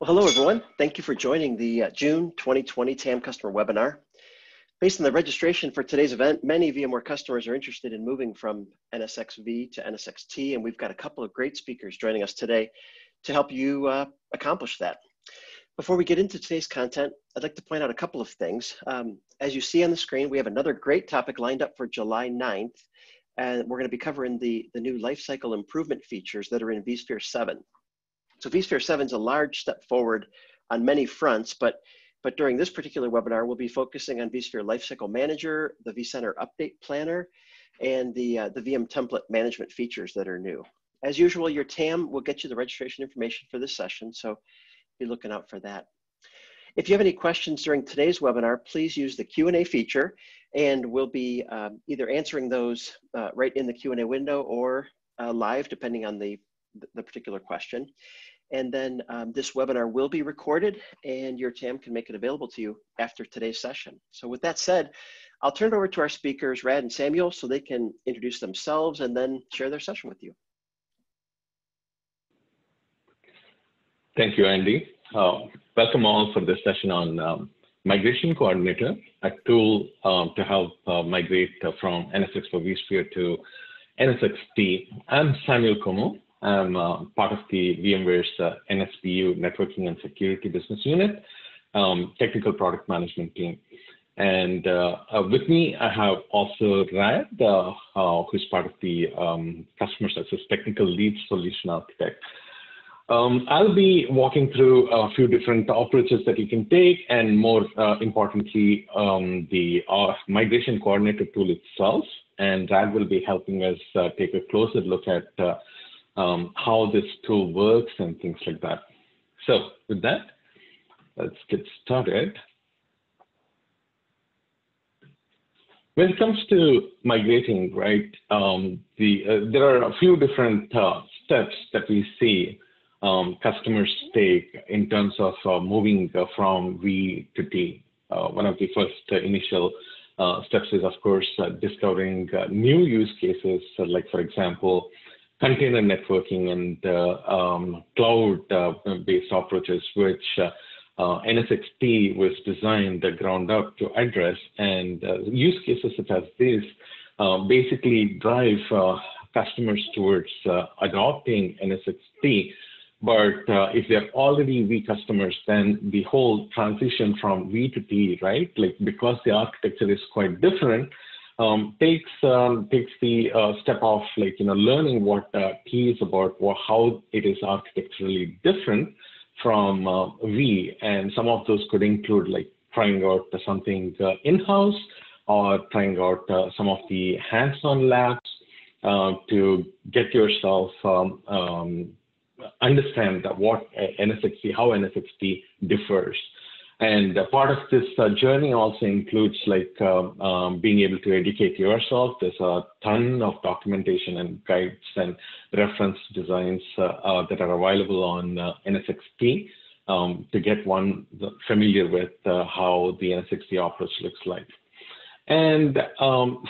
Well, hello, everyone. Thank you for joining the June 2020 TAM Customer Webinar. Based on the registration for today's event, many VMware customers are interested in moving from NSX-V to NSX-T, and we've got a couple of great speakers joining us today to help you accomplish that. Before we get into today's content, I'd like to point out a couple of things. As you see on the screen, we have another great topic lined up for July 9th, and we're going to be covering the new lifecycle improvement features that are in vSphere 7. So vSphere 7 is a large step forward on many fronts, but during this particular webinar, we'll be focusing on vSphere Lifecycle Manager, the vCenter Update Planner, and the VM template management features that are new. As usual, your TAM will get you the registration information for this session, so be looking out for that. If you have any questions during today's webinar, please use the Q&A feature, and we'll be either answering those right in the Q&A window or live, depending on the particular question. And then this webinar will be recorded, and your TAM can make it available to you after today's session. So with that said, I'll turn it over to our speakers, Rad and Samuel, so they can introduce themselves and then share their session with you. Thank you, Andy. Welcome all for this session on Migration Coordinator, a tool to help migrate from NSX for vSphere to NSX-T. I'm Samuel Kommu. I'm part of the VMware's NSPU Networking and Security Business Unit, Technical Product Management Team. And with me, I have also Rad, who's part of the Customer Success Technical Lead Solution Architect. I'll be walking through a few different approaches that you can take, and more importantly, the Migration Coordinator tool itself. And Rad will be helping us take a closer look at how this tool works and things like that. So with that, let's get started. When it comes to migrating, right, there are a few different steps that we see customers take in terms of moving from V to T. One of the first initial steps is, of course, discovering new use cases, like, for example, container networking and cloud-based approaches, which NSX-T was designed ground up to address. And use cases such as this basically drive customers towards adopting NSX-T. But if they're already V customers, then the whole transition from V to T, right, like because the architecture is quite different, takes the step of learning what T is about, or how it is architecturally different from V. And some of those could include trying out something in-house, or trying out some of the hands-on labs to get yourself understand what NSX-T, how NSX-T differs. And part of this journey also includes being able to educate yourself. There's a ton of documentation and guides and reference designs that are available on NSX-T to get one familiar with how the NSX-T approach looks like. And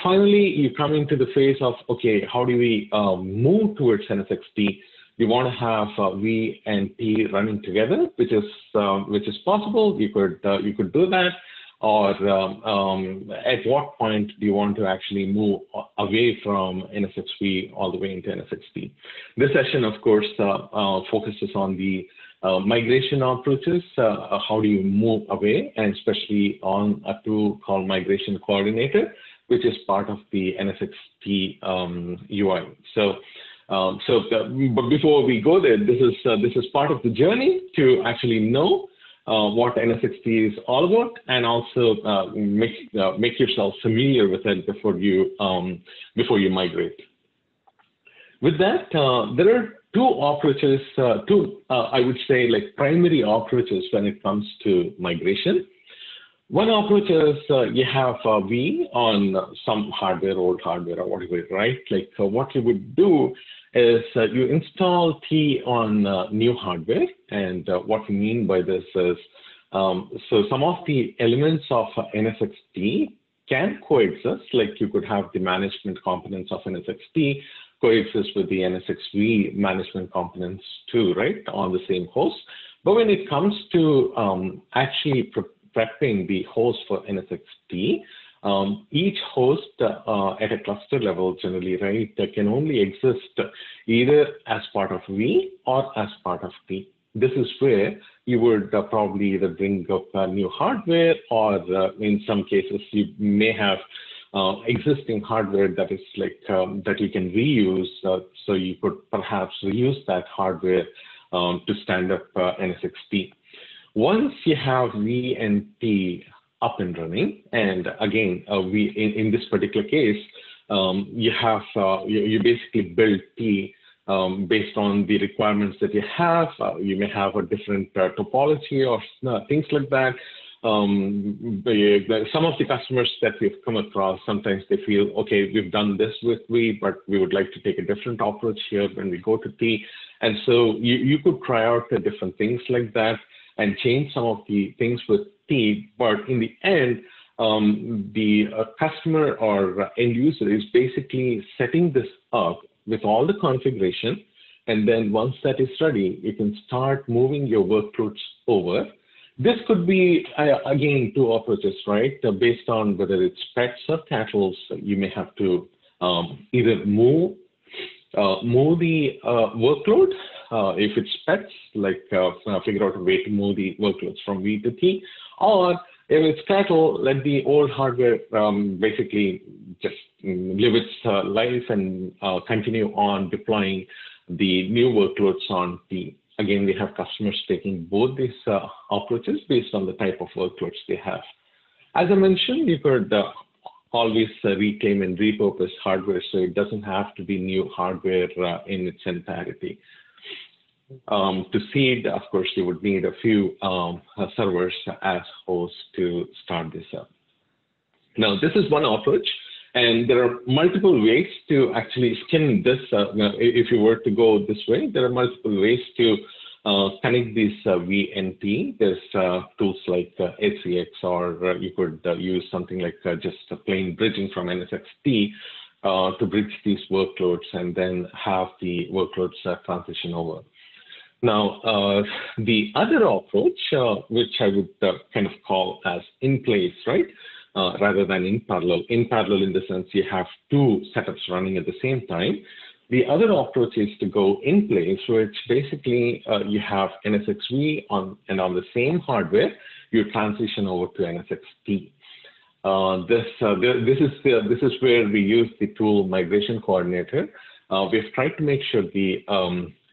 finally, you come into the phase of, okay, how do we move towards NSX-T? You want to have V and T running together, which is possible. You could do that. Or at what point do you want to actually move away from NSX-V all the way into NSX-T? This session, of course, focuses on the migration approaches. How do you move away, and especially on a tool called Migration Coordinator, which is part of the NSX-T UI. But before we go there, this is part of the journey to actually know what NSX-T is all about, and also make yourself familiar with it before you migrate. With that, there are two approaches, I would say, primary approaches when it comes to migration. One approach is you have V on some hardware, old hardware, or whatever, right? What you would do is you install T on new hardware. And what we mean by this is, so some of the elements of NSX-T can coexist. You could have the management components of NSX-T coexist with the NSX-V management components too, right, on the same host. But when it comes to actually prepping the host for NSX-T, each host at a cluster level generally, right, can only exist either as part of V or as part of T. This is where you would probably either bring up new hardware, or in some cases you may have existing hardware that is like that you can reuse. So you could perhaps reuse that hardware to stand up NSX-T. Once you have V and T up and running, and again, in this particular case, you basically build T based on the requirements that you have. You may have a different topology or things like that. Some of the customers that we've come across, sometimes they feel, okay, we've done this with V, but we would like to take a different approach here when we go to T. And so you could try out the different things like that and change some of the things with T, but in the end, the customer or end user is basically setting this up with all the configuration, and then once that is ready, you can start moving your workloads over. This could be, again, two approaches, right? Based on whether it's pets or cattles, you may have to either move the workload. If it's pets, like figure out a way to move the workloads from V to T, or if it's cattle, let the old hardware basically just live its life and continue on deploying the new workloads on T. Again, we have customers taking both these approaches based on the type of workloads they have. As I mentioned, you could always reclaim and repurpose hardware, so it doesn't have to be new hardware in its entirety. To seed, of course, you would need a few servers as hosts to start this up. Now, this is one approach, and there are multiple ways to actually skin this. If you were to go this way, there are multiple ways to connect these V and T. There's tools like HCX, or you could use something like just a plain bridging from NSX-T to bridge these workloads and then have the workloads transition over. Now, the other approach, which I would kind of call as in place, right, rather than in parallel. In parallel in the sense you have two setups running at the same time. The other approach is to go in place, which basically you have NSX-V and on the same hardware, you transition over to NSX-T. This is where we use the tool Migration Coordinator. We've tried to make sure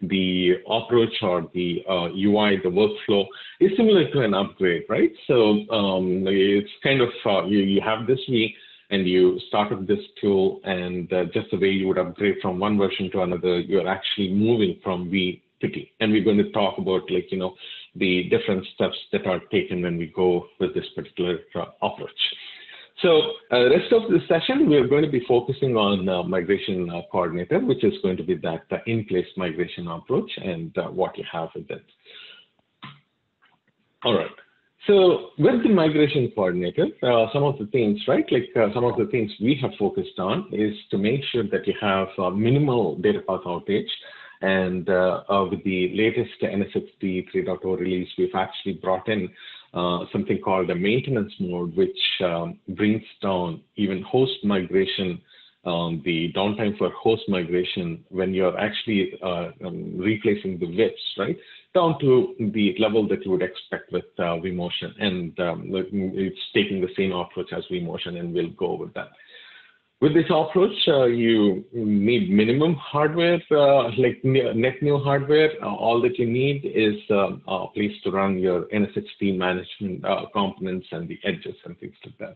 the approach or the UI, the workflow is similar to an upgrade, right? So it's kind of, you have this V and you start up this tool, and just the way you would upgrade from one version to another, you're actually moving from V to T. And we're going to talk about, like, you know, the different steps that are taken when we go with this particular approach. So rest of the session, we are going to be focusing on Migration Coordinator, which is going to be that in-place migration approach and what you have with it. All right. So with the Migration Coordinator, some of the things, right, like some of the things we have focused on is to make sure that you have minimal data path outage. And with the latest NSX-T 3.0 release, we've actually brought in something called a maintenance mode, which brings down even host migration, the downtime for host migration when you're actually replacing the VIPs, right, down to the level that you would expect with vMotion. And it's taking the same approach as vMotion, and we'll go with that. With this approach, you need minimum hardware, like net new hardware. All that you need is a place to run your NSX-T management components and the edges and things like that.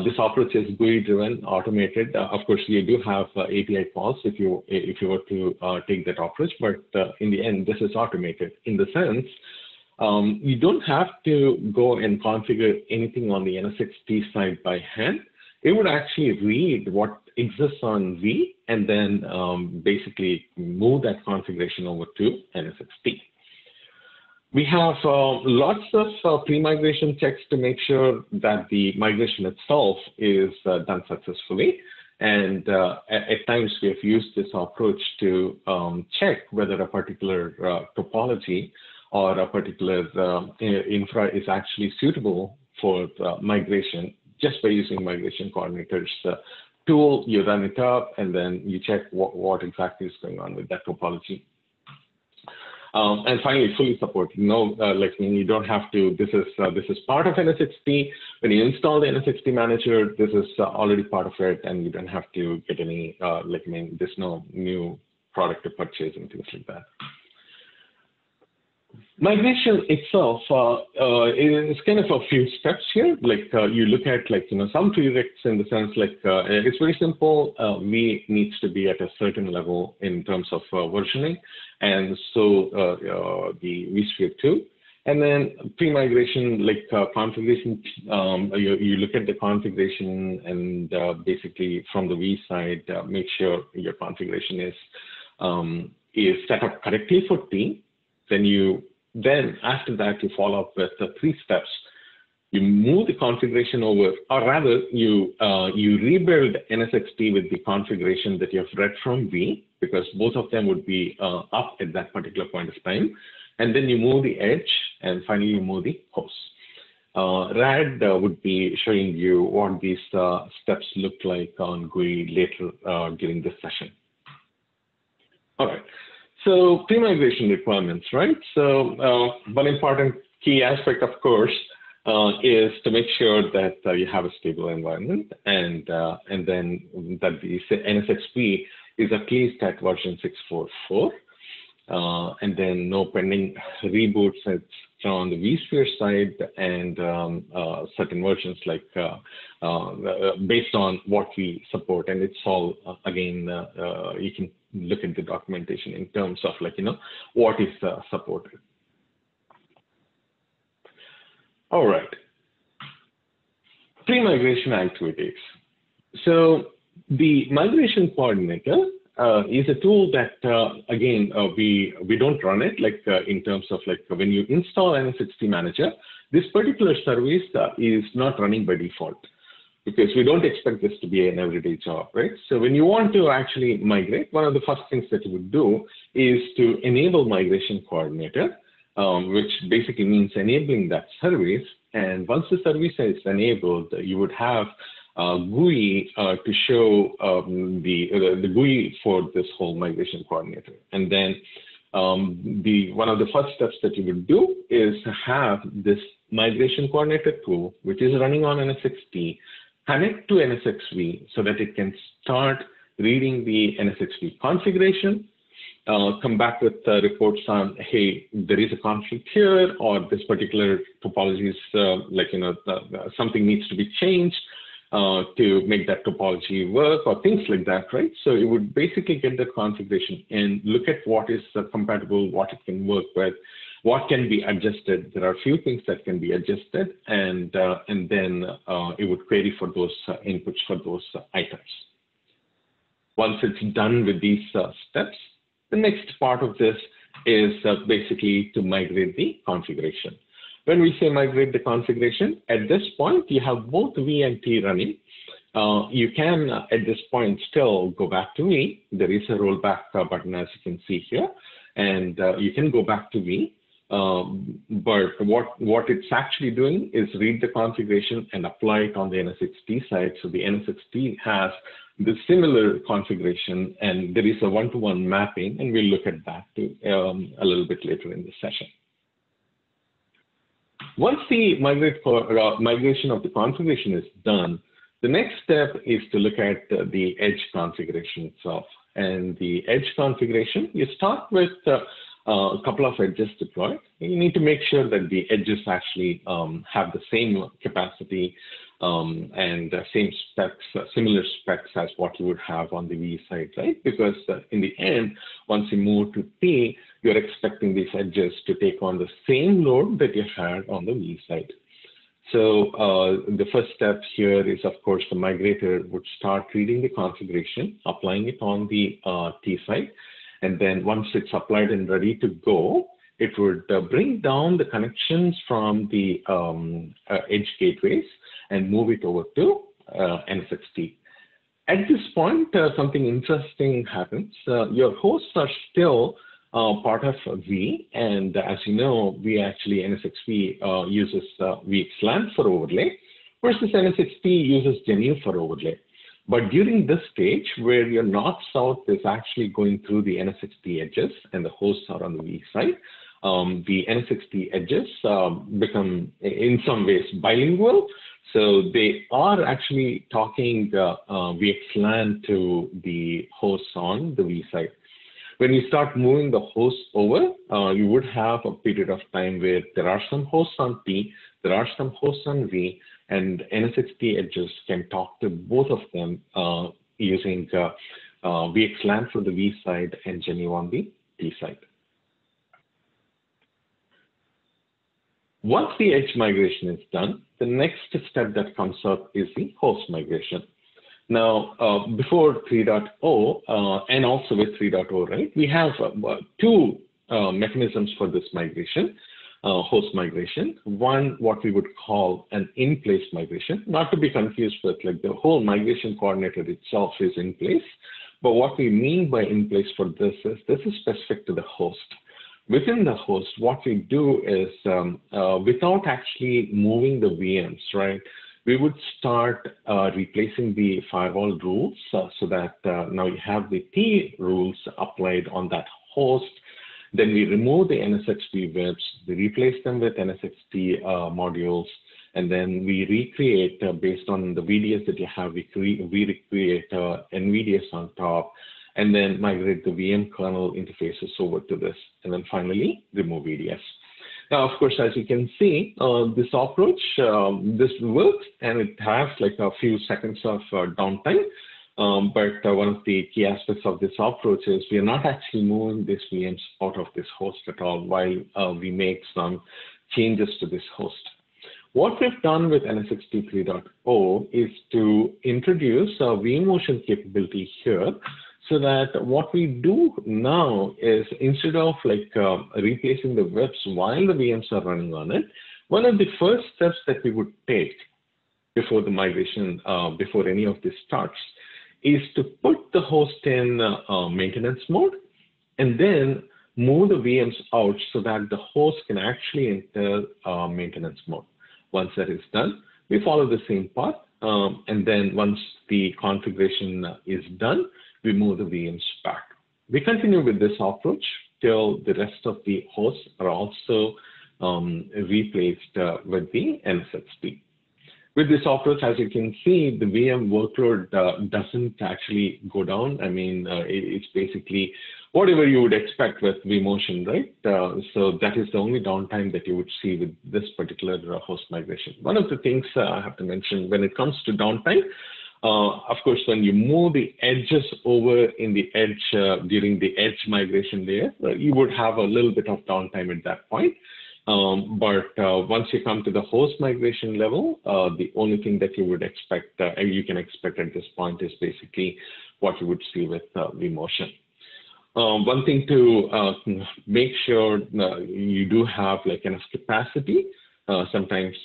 This approach is GUI-driven, automated. Of course, you do have API calls if you were to take that approach, but in the end, this is automated in the sense you don't have to go and configure anything on the NSX-T side by hand. It would actually read what exists on V and then basically move that configuration over to NSX-T. We have lots of pre-migration checks to make sure that the migration itself is done successfully. And at times we have used this approach to check whether a particular topology or a particular infra is actually suitable for migration just by using migration coordinators tool. You run it up, and then you check what exactly is going on with that topology. And finally, fully supported. Like you don't have to. This is part of NSX-T. When you install the NSX-T manager, this is already part of it, and you don't have to get any. There's no new product to purchase and things like that. Migration itself is kind of a few steps here. You look at some prereqs in the sense it's very simple. V needs to be at a certain level in terms of versioning, and so the vSphere 2. And then pre-migration configuration. You look at the configuration and basically from the V side, make sure your configuration is set up correctly for T. Then after that, you follow up with 3 steps. You move the configuration over, or rather, you rebuild NSX-T with the configuration that you have read from V, because both of them would be up at that particular point of time. And then you move the edge, and finally you move the host. Rad would be showing you what these steps look like on GUI later during this session. All right. So pre-migration requirements, right? So one important key aspect, of course, is to make sure that you have a stable environment, and then that the NSX-V is at least at version 6.4.4, and then no pending reboots on the vSphere side, and certain versions based on what we support, and it's all again you can look at the documentation in terms of what is supported. All right, pre-migration activities. So the migration coordinator is a tool that again we don't run it in terms of when you install NSX-T manager, this particular service is not running by default, because we don't expect this to be an everyday job, right? So when you want to actually migrate, one of the first things that you would do is to enable migration coordinator, which basically means enabling that service. And once the service is enabled, you would have GUI to show the GUI for this whole migration coordinator. And then one of the first steps that you would do is have this migration coordinator tool, which is running on NSX-T, connect to NSX-V so that it can start reading the NSX-V configuration, come back with reports on, hey, there is a conflict here, or this particular topology is something needs to be changed to make that topology work, or things like that, right? So it would basically get the configuration and look at what is compatible, what it can work with, what can be adjusted. There are a few things that can be adjusted, and then it would query for those inputs for those items. Once it's done with these steps, the next part of this is basically to migrate the configuration. When we say migrate the configuration, at this point, you have both V and T running. You can, at this point, still go back to V. There is a rollback button, as you can see here, and you can go back to V. But what it's actually doing is read the configuration and apply it on the NSX-T side. So the NSX-T has the similar configuration, and there is a one-to-one mapping, and we'll look at that too, a little bit later in the session. Once the migration of the configuration is done, the next step is to look at the edge configuration itself. And the edge configuration, you start with a couple of edges deployed. You need to make sure that the edges actually have the same capacity and same specs, similar specs as what you would have on the V side, right? Because in the end, once you move to T, you're expecting these edges to take on the same load that you had on the V side. So the first step here is, of course, the migrator would start reading the configuration, applying it on the T side. And then once it's applied and ready to go, it would bring down the connections from the edge gateways and move it over to NSX-T. At this point, something interesting happens. Your hosts are still part of V, and as you know, NSX-V uses VXLAN for overlay, versus NSX-T uses GNU for overlay. But during this stage, where your north-south is actually going through the NSX-T edges and the hosts are on the V side, the NSX-T edges become, in some ways, bilingual. So they are actually talking VXLAN to the hosts on the V side. When you start moving the hosts over, you would have a period of time where there are some hosts on T, there are some hosts on V, and NSX-T edges can talk to both of them using VXLAN for the V side and GNU on the T side. Once the edge migration is done, the next step that comes up is the host migration. Now, before 3.0 and also with 3.0, right, we have two mechanisms for this migration, host migration. One, what we would call an in-place migration, not to be confused with like the whole migration coordinator itself is in place. But what we mean by in place for this is specific to the host. Within the host, what we do is without actually moving the VMs, right? We would start replacing the firewall rules so that now you have the T rules applied on that host. Then we remove the NSX-V webs, we replace them with NSX-T modules, and then we recreate based on the VDS that you have, we recreate NVDS on top, and then migrate the VM kernel interfaces over to this, and then finally remove VDS. Now, of course, as you can see, this approach, this works, and it has like a few seconds of downtime. But one of the key aspects of this approach is we are not actually moving these VMs out of this host at all while we make some changes to this host. What we've done with NSX-T 3.0 is to introduce a vMotion capability here, so that what we do now is instead of like replacing the webs while the VMs are running on it, one of the first steps that we would take before the migration, before any of this starts, is to put the host in maintenance mode and then move the VMs out so that the host can actually enter maintenance mode. Once that is done, we follow the same path. And then once the configuration is done, we move the VMs back. We continue with this approach till the rest of the hosts are also replaced with the NSX-T. With this approach, as you can see, the VM workload doesn't actually go down. I mean, it's basically whatever you would expect with vMotion, right? So that is the only downtime that you would see with this particular host migration. One of the things I have to mention when it comes to downtime, of course, when you move the edges over in the edge during the edge migration layer, you would have a little bit of downtime at that point. But once you come to the host migration level, the only thing that you would expect, you can expect at this point is basically what you would see with vMotion. One thing to make sure you do have like enough capacity. Sometimes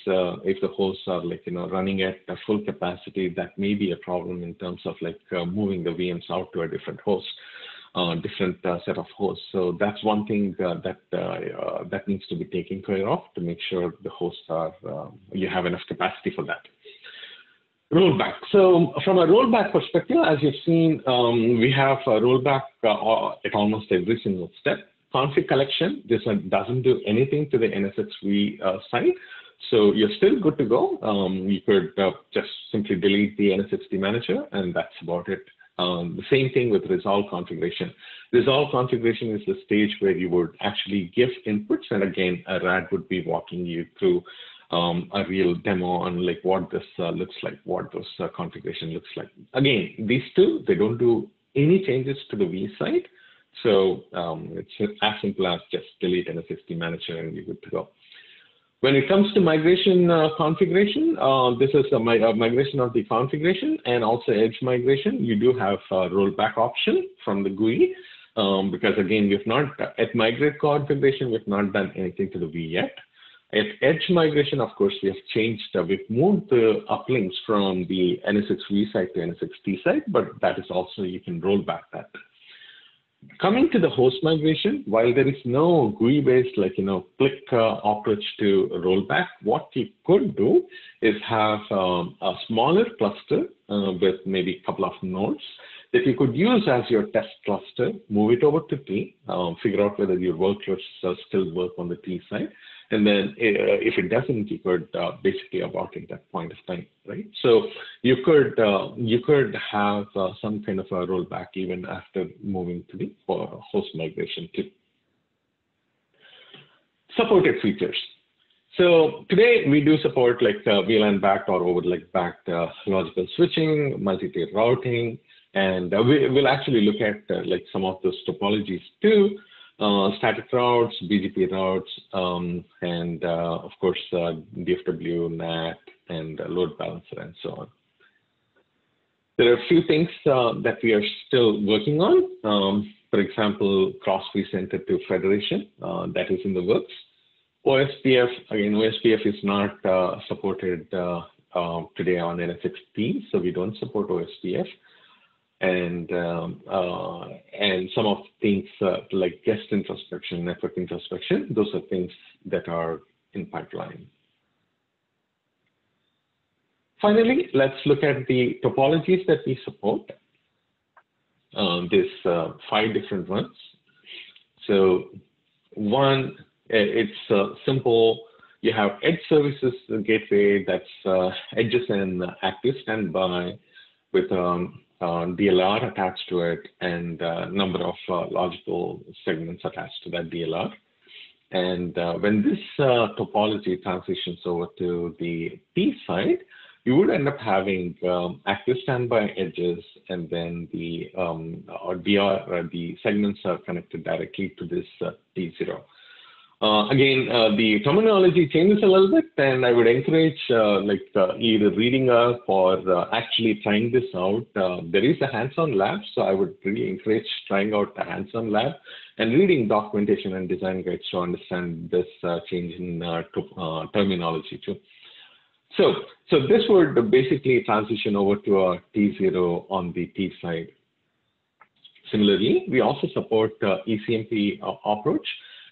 if the hosts are like, running at a full capacity, that may be a problem in terms of like moving the VMs out to a different host, different set of hosts. So that's one thing that needs to be taken care of to make sure the hosts are, you have enough capacity for that. Rollback. So from a rollback perspective, as you've seen, we have a rollback at almost every single step. Config collection, this one doesn't do anything to the NSX-V side. So you're still good to go. You could just simply delete the NSX-T manager, and that's about it. The same thing with resolve configuration. Resolve configuration is the stage where you would actually give inputs, and again, a RAD would be walking you through a real demo on like what this looks like, what this configuration looks like. Again, these two, they don't do any changes to the V side. So it's as simple as just delete NSX-T manager and you're good to go. When it comes to migration configuration, this is a migration of the configuration and also edge migration. You do have a rollback option from the GUI because again, we've not, at migrate configuration, we've not done anything to the V yet. At edge migration, of course, we have changed, we've moved the uplinks from the NSX-V side to NSX-T side, but that is also, you can roll back that. Coming to the host migration, while there is no GUI-based, click approach to rollback, what you could do is have a smaller cluster with maybe a couple of nodes that you could use as your test cluster, move it over to T, figure out whether your workloads still work on the T side. And then if it doesn't, you could basically abort at that point of time, right? So you could have some kind of a rollback even after moving to the host migration too. Supported features. So today we do support like VLAN-backed or overlay-backed logical switching, multi-tier routing, and we'll actually look at like some of those topologies too. Static routes, BGP routes, and of course, DFW, NAT, and load balancer, and so on. There are a few things that we are still working on. For example, cross vCenter to federation, that is in the works. OSPF, again, OSPF is not supported today on NSX-T, so we don't support OSPF. And some of things like guest introspection, network introspection, those are things that are in pipeline. Finally, let's look at the topologies that we support. There's 5 different ones. So one, it's simple. You have edge services gateway that's edges and active standby with DLR attached to it and a number of logical segments attached to that DLR. And when this topology transitions over to the T side, you would end up having active standby edges, and then the the segments are connected directly to this T0. Again, the terminology changes a little bit, and I would encourage either reading up or actually trying this out. There is a hands-on lab, so I would really encourage trying out the hands-on lab and reading documentation and design guides to understand this change in terminology too. So this would basically transition over to a T0 on the T side. Similarly, we also support ECMP approach.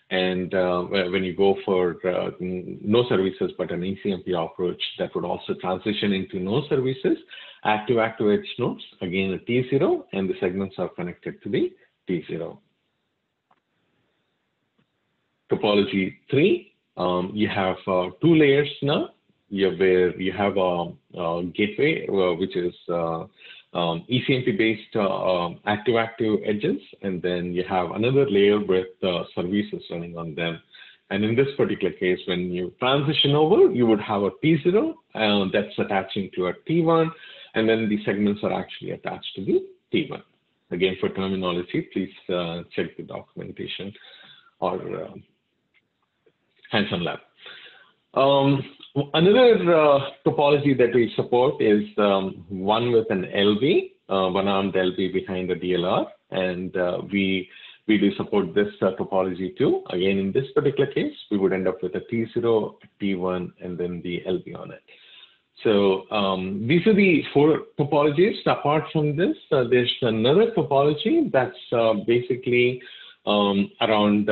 And when you go for no services, but an ECMP approach, that would also transition into no services, active edge nodes, again a T0, and the segments are connected to the T0. Topology 3, you have 2 layers now, where you have a gateway, which is ECMP-based active edges, and then you have another layer with services running on them. And in this particular case, when you transition over, you would have a T0 that's attaching to a T1, and then the segments are actually attached to the T1. Again, for terminology, please check the documentation or hands-on lab. Another topology that we support is one with an LV, one-armed LV behind the DLR, and we do support this topology too. Again, in this particular case, we would end up with a T0, T1, and then the LV on it. So these are the 4 topologies. Apart from this, there's another topology that's basically around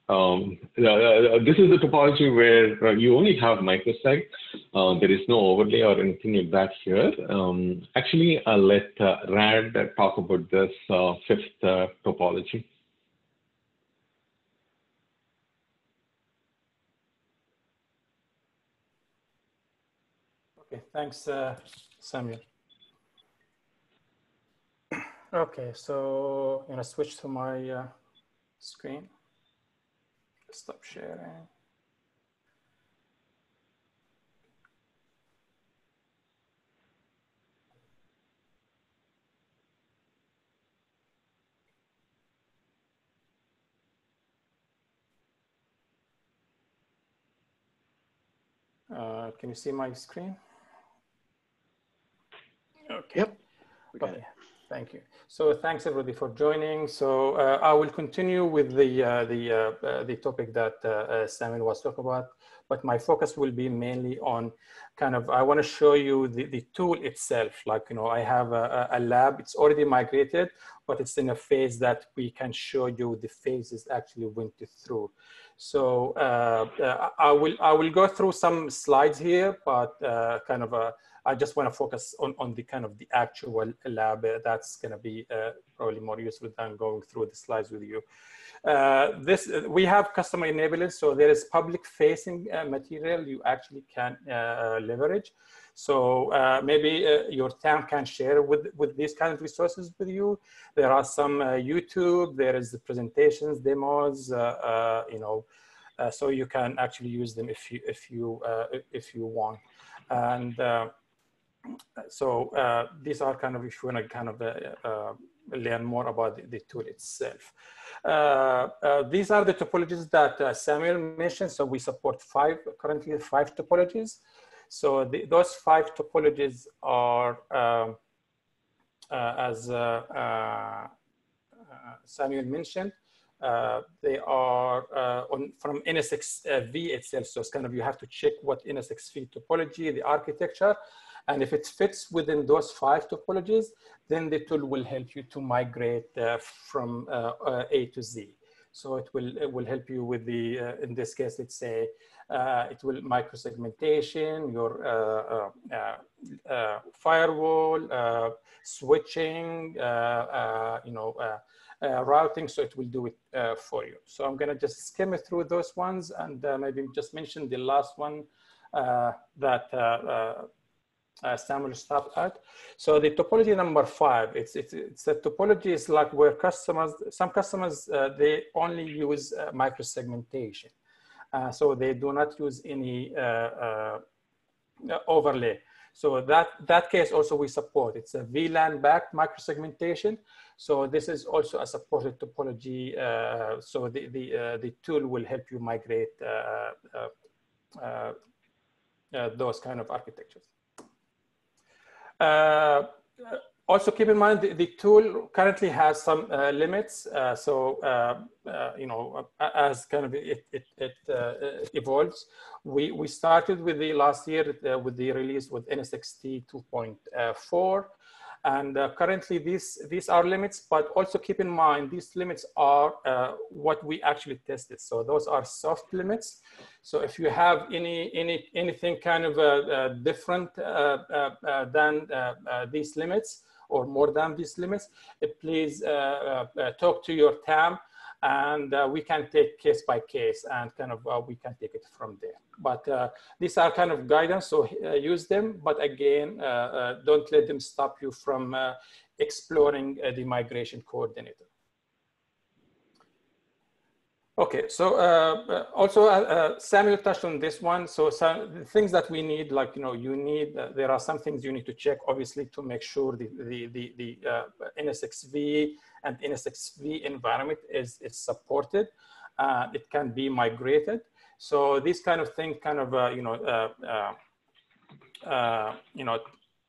this is the topology where you only have microseg. There is no overlay or anything like that here. Actually, I'll let Rad talk about this 5th topology. Okay, thanks, Samuel. Okay, so I'm gonna switch to my screen. Stop sharing. Can you see my screen? Okay. Yep. Okay. Thank you. So thanks everybody for joining. So I will continue with the topic that Samuel was talking about, but my focus will be mainly on kind of, I want to show you the tool itself. Like, you know, I have a lab, it's already migrated, but it's in a phase that we can show you the phases actually went through. So I will go through some slides here, but kind of I just want to focus on the kind of the actual lab. That's going to be probably more useful than going through the slides with you. We have customer enablement, so there is public facing material you actually can leverage. So maybe your TAM can share with these kind of resources with you. There are some YouTube, there is the presentations, demos, you know, so you can actually use them if you want. And so these are kind of, if you want to kind of learn more about the tool itself. These are the topologies that Samuel mentioned. So we support currently five topologies. So those five topologies are, as Samuel mentioned, they are from NSX-V itself. So it's kind of, you have to check what NSX-V topology, the architecture, and if it fits within those five topologies, then the tool will help you to migrate from A to Z. So it will help you with the, in this case, let's say, it will micro-segmentation, your firewall, switching, you know, routing, so it will do it for you. So I'm going to just skim through those ones and maybe just mention the last one that Samuel stopped at. So the topology number 5, it's a topology is like where some customers, they only use micro-segmentation. So they do not use any overlay. So that case also we support. It's a VLAN-Backed Micro-Segmentation. So this is also a supported topology. So the tool will help you migrate those kind of architectures. Also keep in mind the tool currently has some limits. You know, as kind of it evolves, we started with the last year with the release with NSX-T 2.4. And currently these are limits, but also keep in mind these limits are what we actually tested. So those are soft limits. So if you have anything kind of different than these limits or more than these limits, please talk to your TAM, and we can take case by case and kind of we can take it from there. But these are kind of guidance, so use them. But again, don't let them stop you from exploring the migration coordinator. Okay, so also Samuel touched on this one. So some things that we need, like, you know, you need, there are some things you need to check, obviously, to make sure the NSX-V and NSX-V environment is supported. It can be migrated. So this kind of thing, kind of,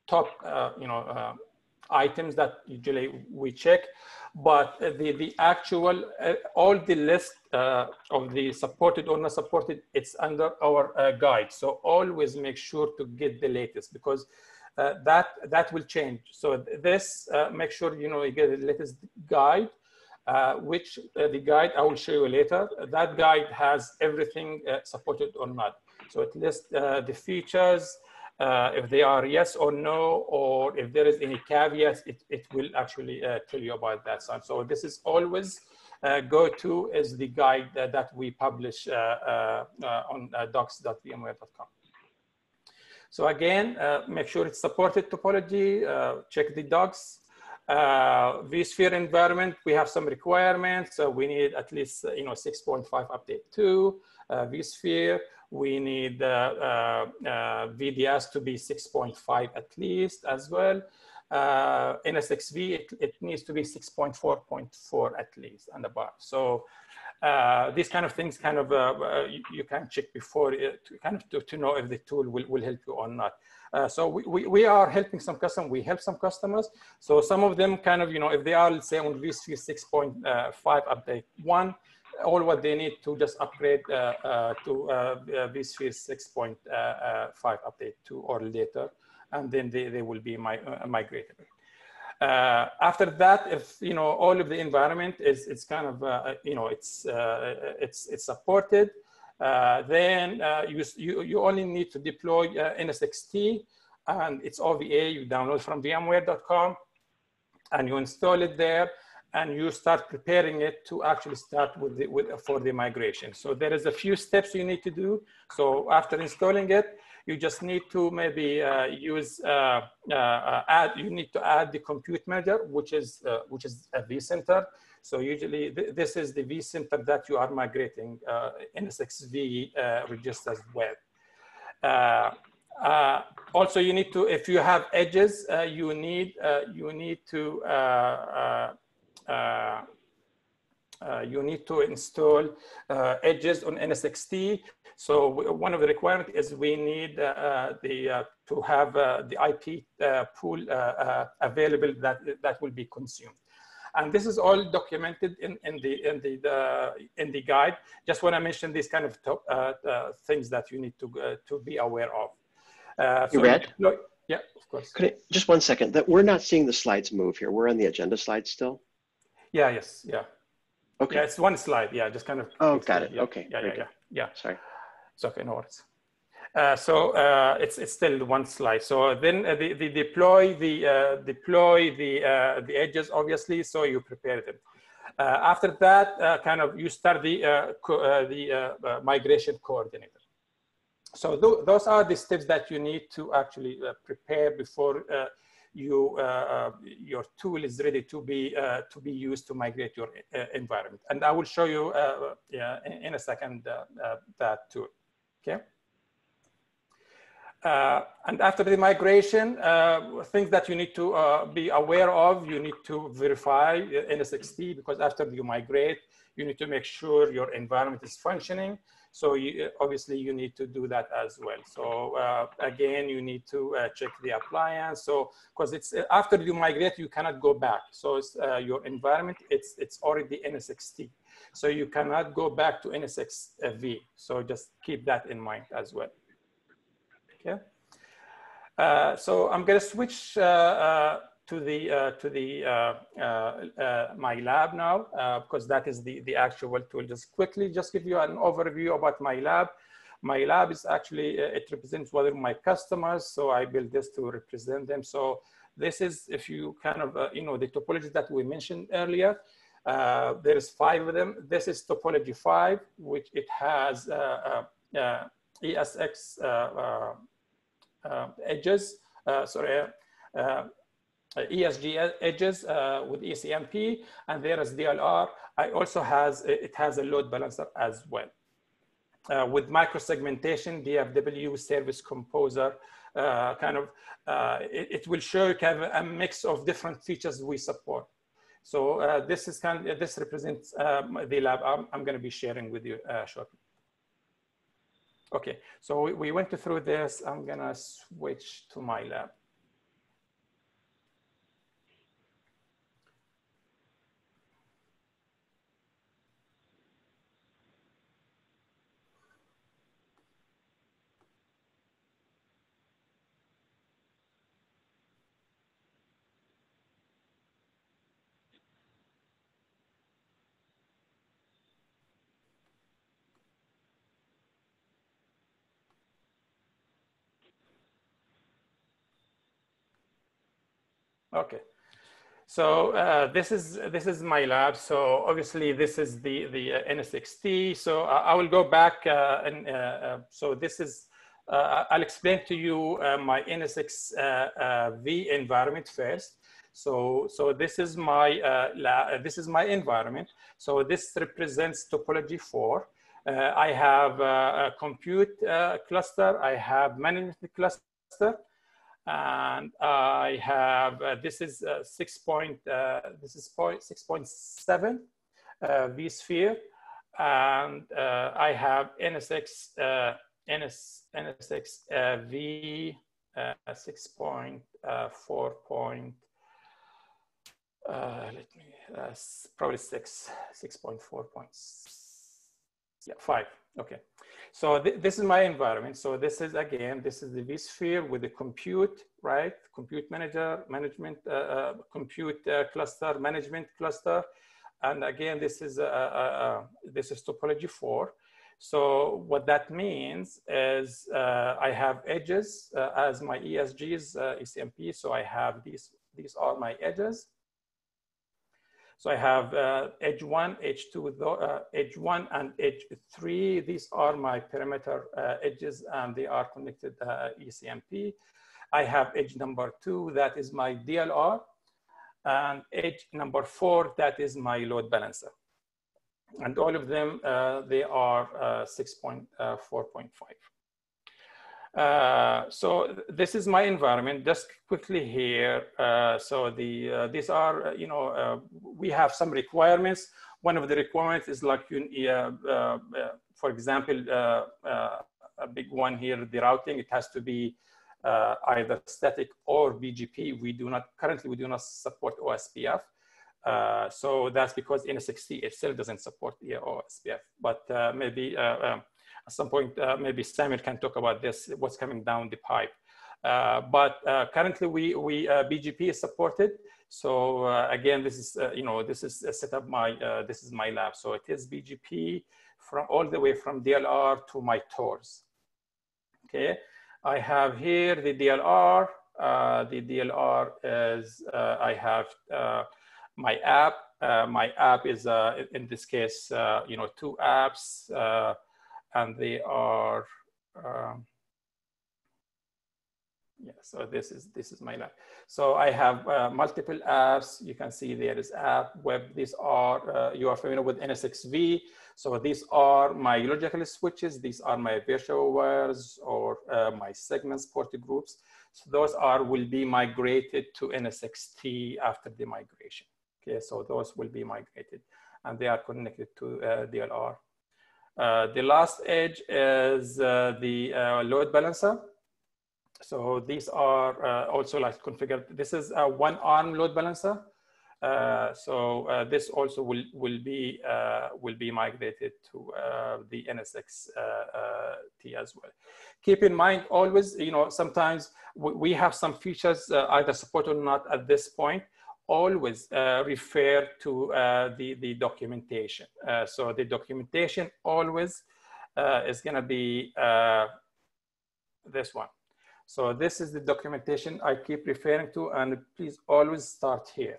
top, items that usually we check. But the actual, all the list of the supported or not supported, it's under our guide. So always make sure to get the latest, because that will change. So this, make sure, you know, you get the latest guide, which the guide I will show you later. That guide has everything supported or not. So it lists the features, if they are yes or no, or if there is any caveats, it will actually tell you about that. So this is always go-to is the guide that we publish on docs.vmware.com. So again, make sure it's supported topology, check the docs. vSphere environment, we have some requirements. So we need at least 6.5 update to vSphere. We need VDS to be 6.5 at least as well. NSX-V, it needs to be 6.4.4 at least and above. So these kind of things you can check before to know if the tool will help you or not. So we are helping some customers, we help some customers. So some of them if they are, let's say, on vSphere 6.5 update 1, all what they need to just upgrade to vSphere 6.5 update 2 or later, and then they will be migrated. After that, if all of the environment is it's supported, then you only need to deploy NSX-T, and it's OVA. You download from VMware.com, and you install it there, and you start preparing it to actually start for the migration. So there is a few steps you need to do. So after installing it, you just need to maybe you need to add the compute manager, which is a vCenter. So usually this is the vCenter that you are migrating NSX-V registers with. Also, you need to, if you have edges, you need to install edges on NSX-T. So one of the requirements is we need to have the IP pool available that will be consumed. And this is all documented in the guide. Just want to mention these kind of things that you need to be aware of. You read? Yeah, of course. Just 1 second. That we're not seeing the slides move here. We're on the agenda slide still. Yeah. Yes. Yeah. Okay. Yeah, it's one slide. Yeah, just kind of. Oh, got it. Yeah. Okay. Yeah. Sorry. It's okay. No worries. So it's still one slide. So then the deploy the edges, obviously. So you prepare them. After that, you start the migration coordinator. So those are the steps that you need to actually prepare before your tool is ready to be used to migrate your environment. And I will show you in a second that too. Okay. And after the migration, things that you need to be aware of, you need to verify NSX-T, because after you migrate, you need to make sure your environment is functioning. So obviously you need to do that as well. So again, you need to check the appliance. So because it's after you migrate, you cannot go back. So it's, your environment, it's already NSX-T. So you cannot go back to NSX-V. So just keep that in mind as well. Okay. So I'm going to switch to my lab now, because that is the actual tool. Just quickly, just give you an overview about my lab. My lab is actually, it represents one of my customers. So I built this to represent them. So this is, if you the topology that we mentioned earlier, there's 5 of them. This is topology 5, which it has ESX edges, ESG edges with ECMP, and there is DLR. It has a load balancer as well. With micro-segmentation, DFW, service composer, it will show you a mix of different features we support. So this represents the lab I'm going to be sharing with you shortly. Okay, so we went through this. I'm going to switch to my lab. Okay, so this is my lab. So obviously this is the NSX-T. So I will go back so this is I'll explain to you my NSX-V environment first. So this is my this is my environment. So this represents topology 4. I have a compute cluster. I have management cluster, and I have this is 6.7 vSphere, and I have NSX-V 6.4. Probably 6.4.5. Okay, so this is my environment. So this is, again, this is the vSphere with the compute, right? Compute manager, management, compute cluster, management cluster. And again, this is topology 4. So what that means is I have edges as my ESGs, ECMP. So I have these are my edges. So I have edge 1, edge 2, edge 1 and edge 3. These are my perimeter edges, and they are connected ECMP. I have edge number 2, that is my DLR, and edge number 4, that is my load balancer. And all of them, they are 6.4.5. So this is my environment. Just quickly here. So these are, we have some requirements. One of the requirements is like, for example, a big one here, the routing. It has to be either static or BGP. Currently we do not support OSPF. So that's because NSX-T itself doesn't support OSPF, but maybe at some point, maybe Samuel can talk about this, what's coming down the pipe. But currently BGP is supported. So again, this is, this is set up this is my lab. So it is BGP from all the way from DLR to my TORs. Okay, I have here the DLR. The DLR is, I have my app. My app is, in this case, 2 apps, and they are, yeah, so this is my lab. So I have multiple apps. You can see there is app, web. These are, you are familiar with NSX-V. So these are my logical switches. These are my virtual wires or my segments, port groups. So those will be migrated to NSX-T after the migration. Okay, so those will be migrated, and they are connected to DLR. The last edge is the load balancer. So these are also like configured. This is a 1-arm load balancer. So this also will be migrated to the NSX-T as well. Keep in mind always, sometimes we have some features either supported or not at this point. Always refer to the documentation. So the documentation always is going to be this one. So this is the documentation I keep referring to, and please always start here.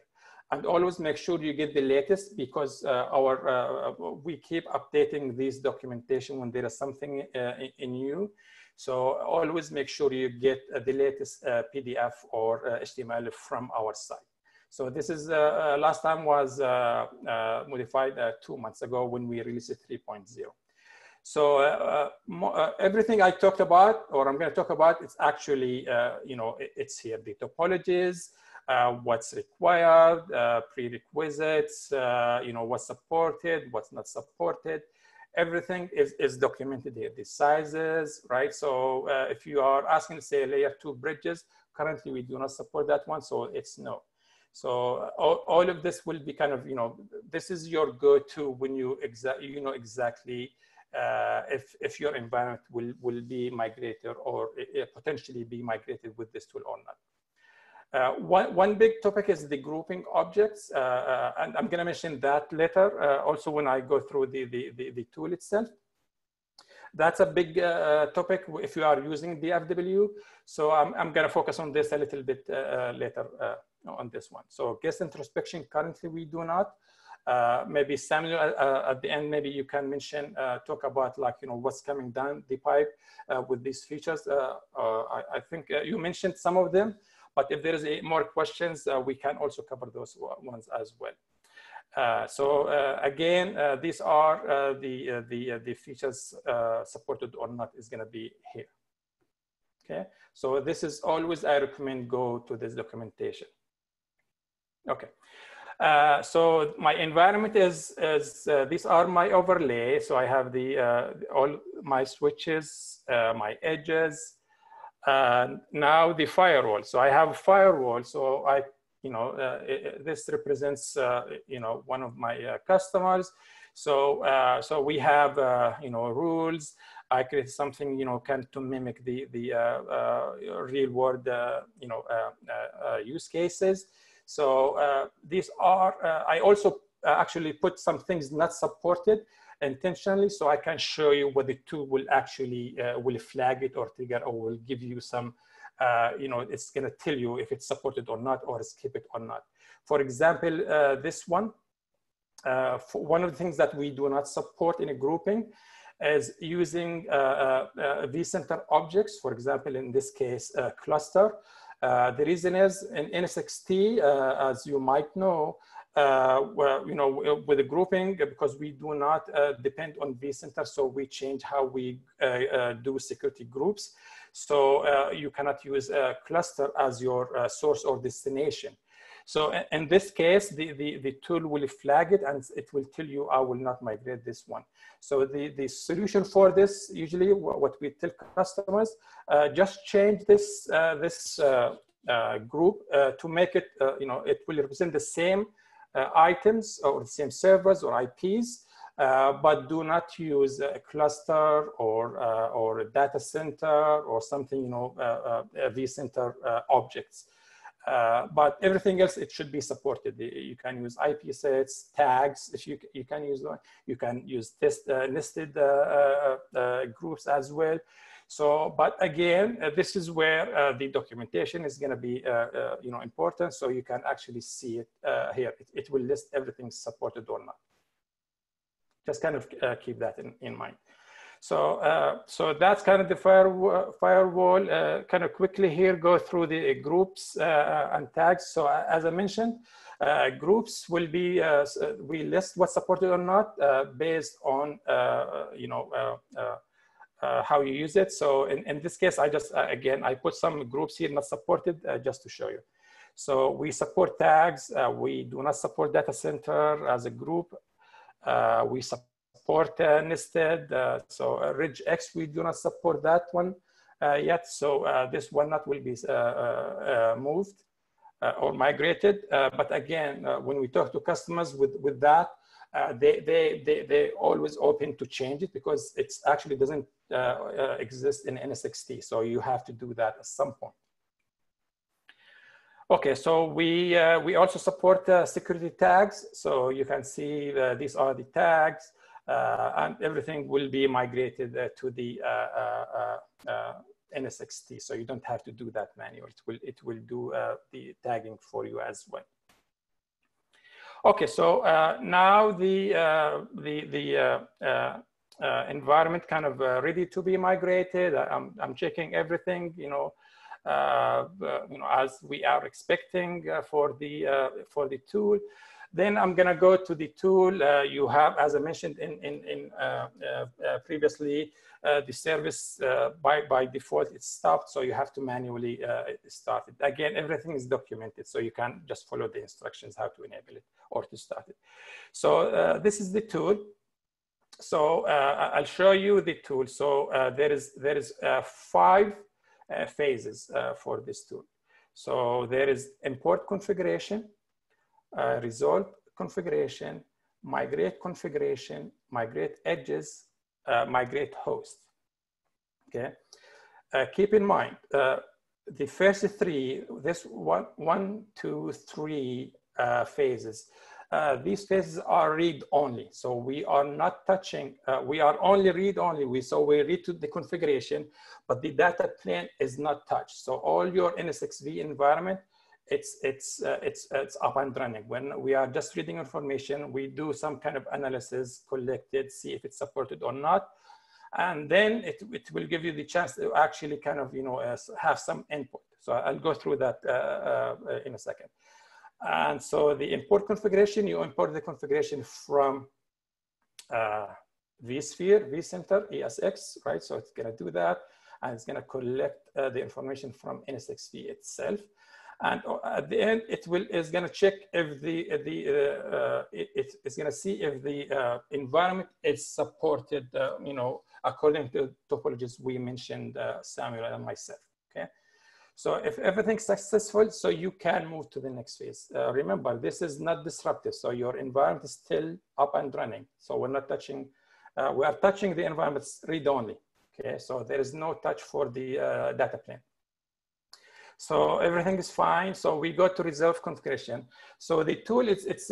And always make sure you get the latest, because we keep updating this documentation when there is something new. So always make sure you get the latest PDF or HTML from our site. So this is, last time was modified 2 months ago when we released 3.0. So everything I talked about, or I'm going to talk about, it's actually, it's here, the topologies, what's required, prerequisites, what's supported, what's not supported. Everything is documented here, the sizes, right? So if you are asking, say, layer 2 bridges, currently we do not support that one, so it's no. So all of this will be kind of, this is your go-to when you exactly if your environment will be migrated or potentially be migrated with this tool or not. One big topic is the grouping objects, and I'm going to mention that later. Also, when I go through the tool itself, that's a big topic if you are using the FW. So I'm going to focus on this a little bit later on this one. So guest introspection, currently we do not. Maybe Samuel at the end, maybe you can mention, talk about like, what's coming down the pipe with these features. I think you mentioned some of them, but if there is more questions, we can also cover those ones as well. Again, these are the features supported or not is going to be here. Okay, so this is always, I recommend go to this documentation. Okay, so my environment is these are my overlay. So I have all my switches, my edges. Now the firewall. So I have a firewall. So this represents one of my customers. So so we have rules. I create something kind of to mimic the real world use cases. So these are I also actually put some things not supported intentionally, so I can show you what the tool will actually will flag it or trigger, or will give you some it's going to tell you if it's supported or not, or skip it or not. For example, this one, one of the things that we do not support in a grouping is using vCenter objects. For example, in this case, cluster. The reason is in NSX-T, as you might know, with the grouping, because we do not depend on vCenter, so we change how we do security groups. So you cannot use a cluster as your source or destination. So in this case, the tool will flag it and it will tell you, I will not migrate this one. So the solution for this, usually what we tell customers, just change this group to make it, it will represent the same items or the same servers or IPs, but do not use a cluster or a data center or something, vCenter objects. But everything else, it should be supported. You can use IP sets, tags. If you can use nested groups as well. So, but again, this is where the documentation is going to be important. So you can actually see it here. It will list everything supported or not. Just kind of keep that in mind. So, so that's kind of the firewall. Kind of quickly here, go through the groups and tags. So as I mentioned, groups will be, we list what's supported or not based on, how you use it. So in this case, I just, again, I put some groups here not supported just to show you. So we support tags. We do not support data center as a group. We support nested, so regex, we do not support that one yet. So this one not will be moved or migrated. But again, when we talk to customers with that, they always open to change it because it's actually doesn't exist in NSX-T. So you have to do that at some point. Okay, so we also support security tags. So you can see these are the tags. And everything will be migrated to the NSX-T, so you don't have to do that manually. It will do the tagging for you as well. Okay, so now the environment kind of ready to be migrated. I'm checking everything, as we are expecting for the tool. Then I'm going to go to the tool. You have, as I mentioned previously, the service by default it's stopped, so you have to manually start it. Again, everything is documented, so you can just follow the instructions how to enable it or to start it. So this is the tool. So I'll show you the tool. So there is 5 phases for this tool. So there is import configuration, resolve configuration, migrate configuration, migrate edges, migrate host. Okay, keep in mind the first 3, this 1, 2, 3 phases. These phases are read only, so we are not touching. We are only read only. So we read to the configuration, but the data plane is not touched. So all your NSX-V environment, it's up and running. When we are just reading information, we do some kind of analysis, collect it, see if it's supported or not, and then it will give you the chance to actually kind of have some input. So I'll go through that in a second. And so the import configuration, you import the configuration from vSphere, vCenter, ESX, right? So it's going to do that, and it's going to collect the information from NSX-V itself. And at the end, it's going to check if it's going to see if the environment is supported, you know, according to topologies we mentioned, Samuel and myself. Okay. So if everything's successful, so you can move to the next phase. Remember, this is not disruptive. So your environment is still up and running. So we're not touching, we are touching the environments read-only. Okay, so there is no touch for the data plane. So everything is fine. So we go to resolve configuration. So the tool, it's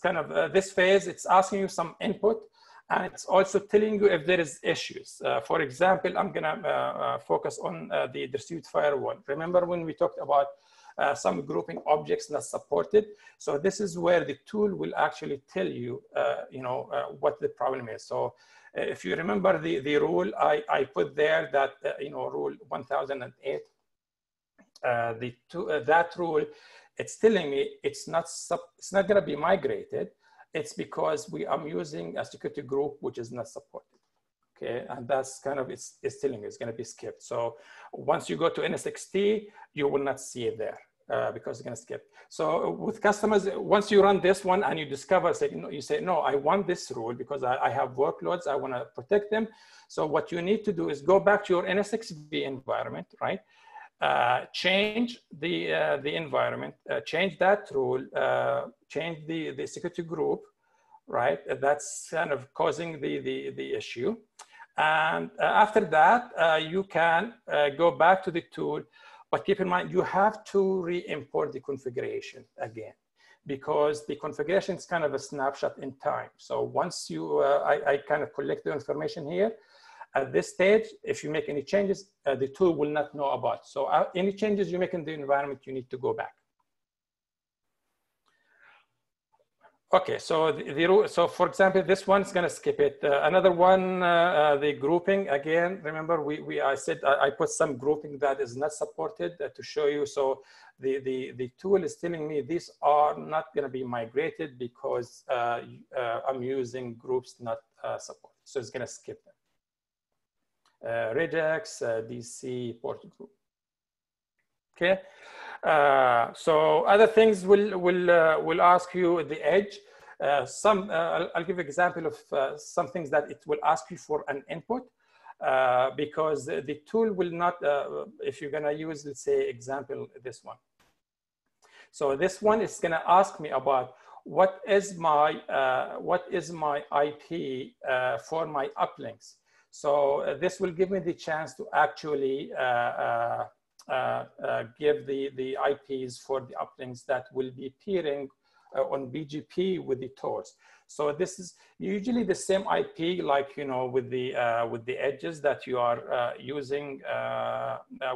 kind of this phase, it's asking you some input, and it's also telling you if there is issues. For example, I'm gonna focus on the distributed firewall. Remember when we talked about some grouping objects not supported? So this is where the tool will actually tell you, you know, what the problem is. So if you remember the rule I put there that, you know, rule 1008, that rule, it's telling me it's not gonna be migrated. It's because I'm using a security group which is not supported. Okay, and that's kind of, it's telling me it's going to be skipped. So once you go to NSX-T, you will not see it there because it's going to skip. So with customers, once you run this one and you discover, say, you say, no, I want this rule because I have workloads, I want to protect them. So what you need to do is go back to your NSX-V environment, right? Change the environment, change that rule, change the security group, right? That's kind of causing the issue. And after that, you can go back to the tool, but keep in mind, you have to re-import the configuration again, because the configuration is kind of a snapshot in time. So once you, I kind of collect the information here. At this stage, if you make any changes, the tool will not know about. So any changes you make in the environment, you need to go back. Okay, so so for example, this one's going to skip it. Another one, the grouping, again, remember I said I put some grouping that is not supported to show you. So the tool is telling me these are not going to be migrated because I'm using groups not supported. So it's going to skip them. Regex, DC, port group. Okay, so other things will ask you at the edge. I'll give an example of some things that it will ask you for an input because the tool will not. If you're gonna use, let's say, example this one. So this one is gonna ask me about what is my IP for my uplinks. So this will give me the chance to actually give the IPs for the uplinks that will be peering on BGP with the TORs. So this is usually the same IP, like, you know, with the edges that you are using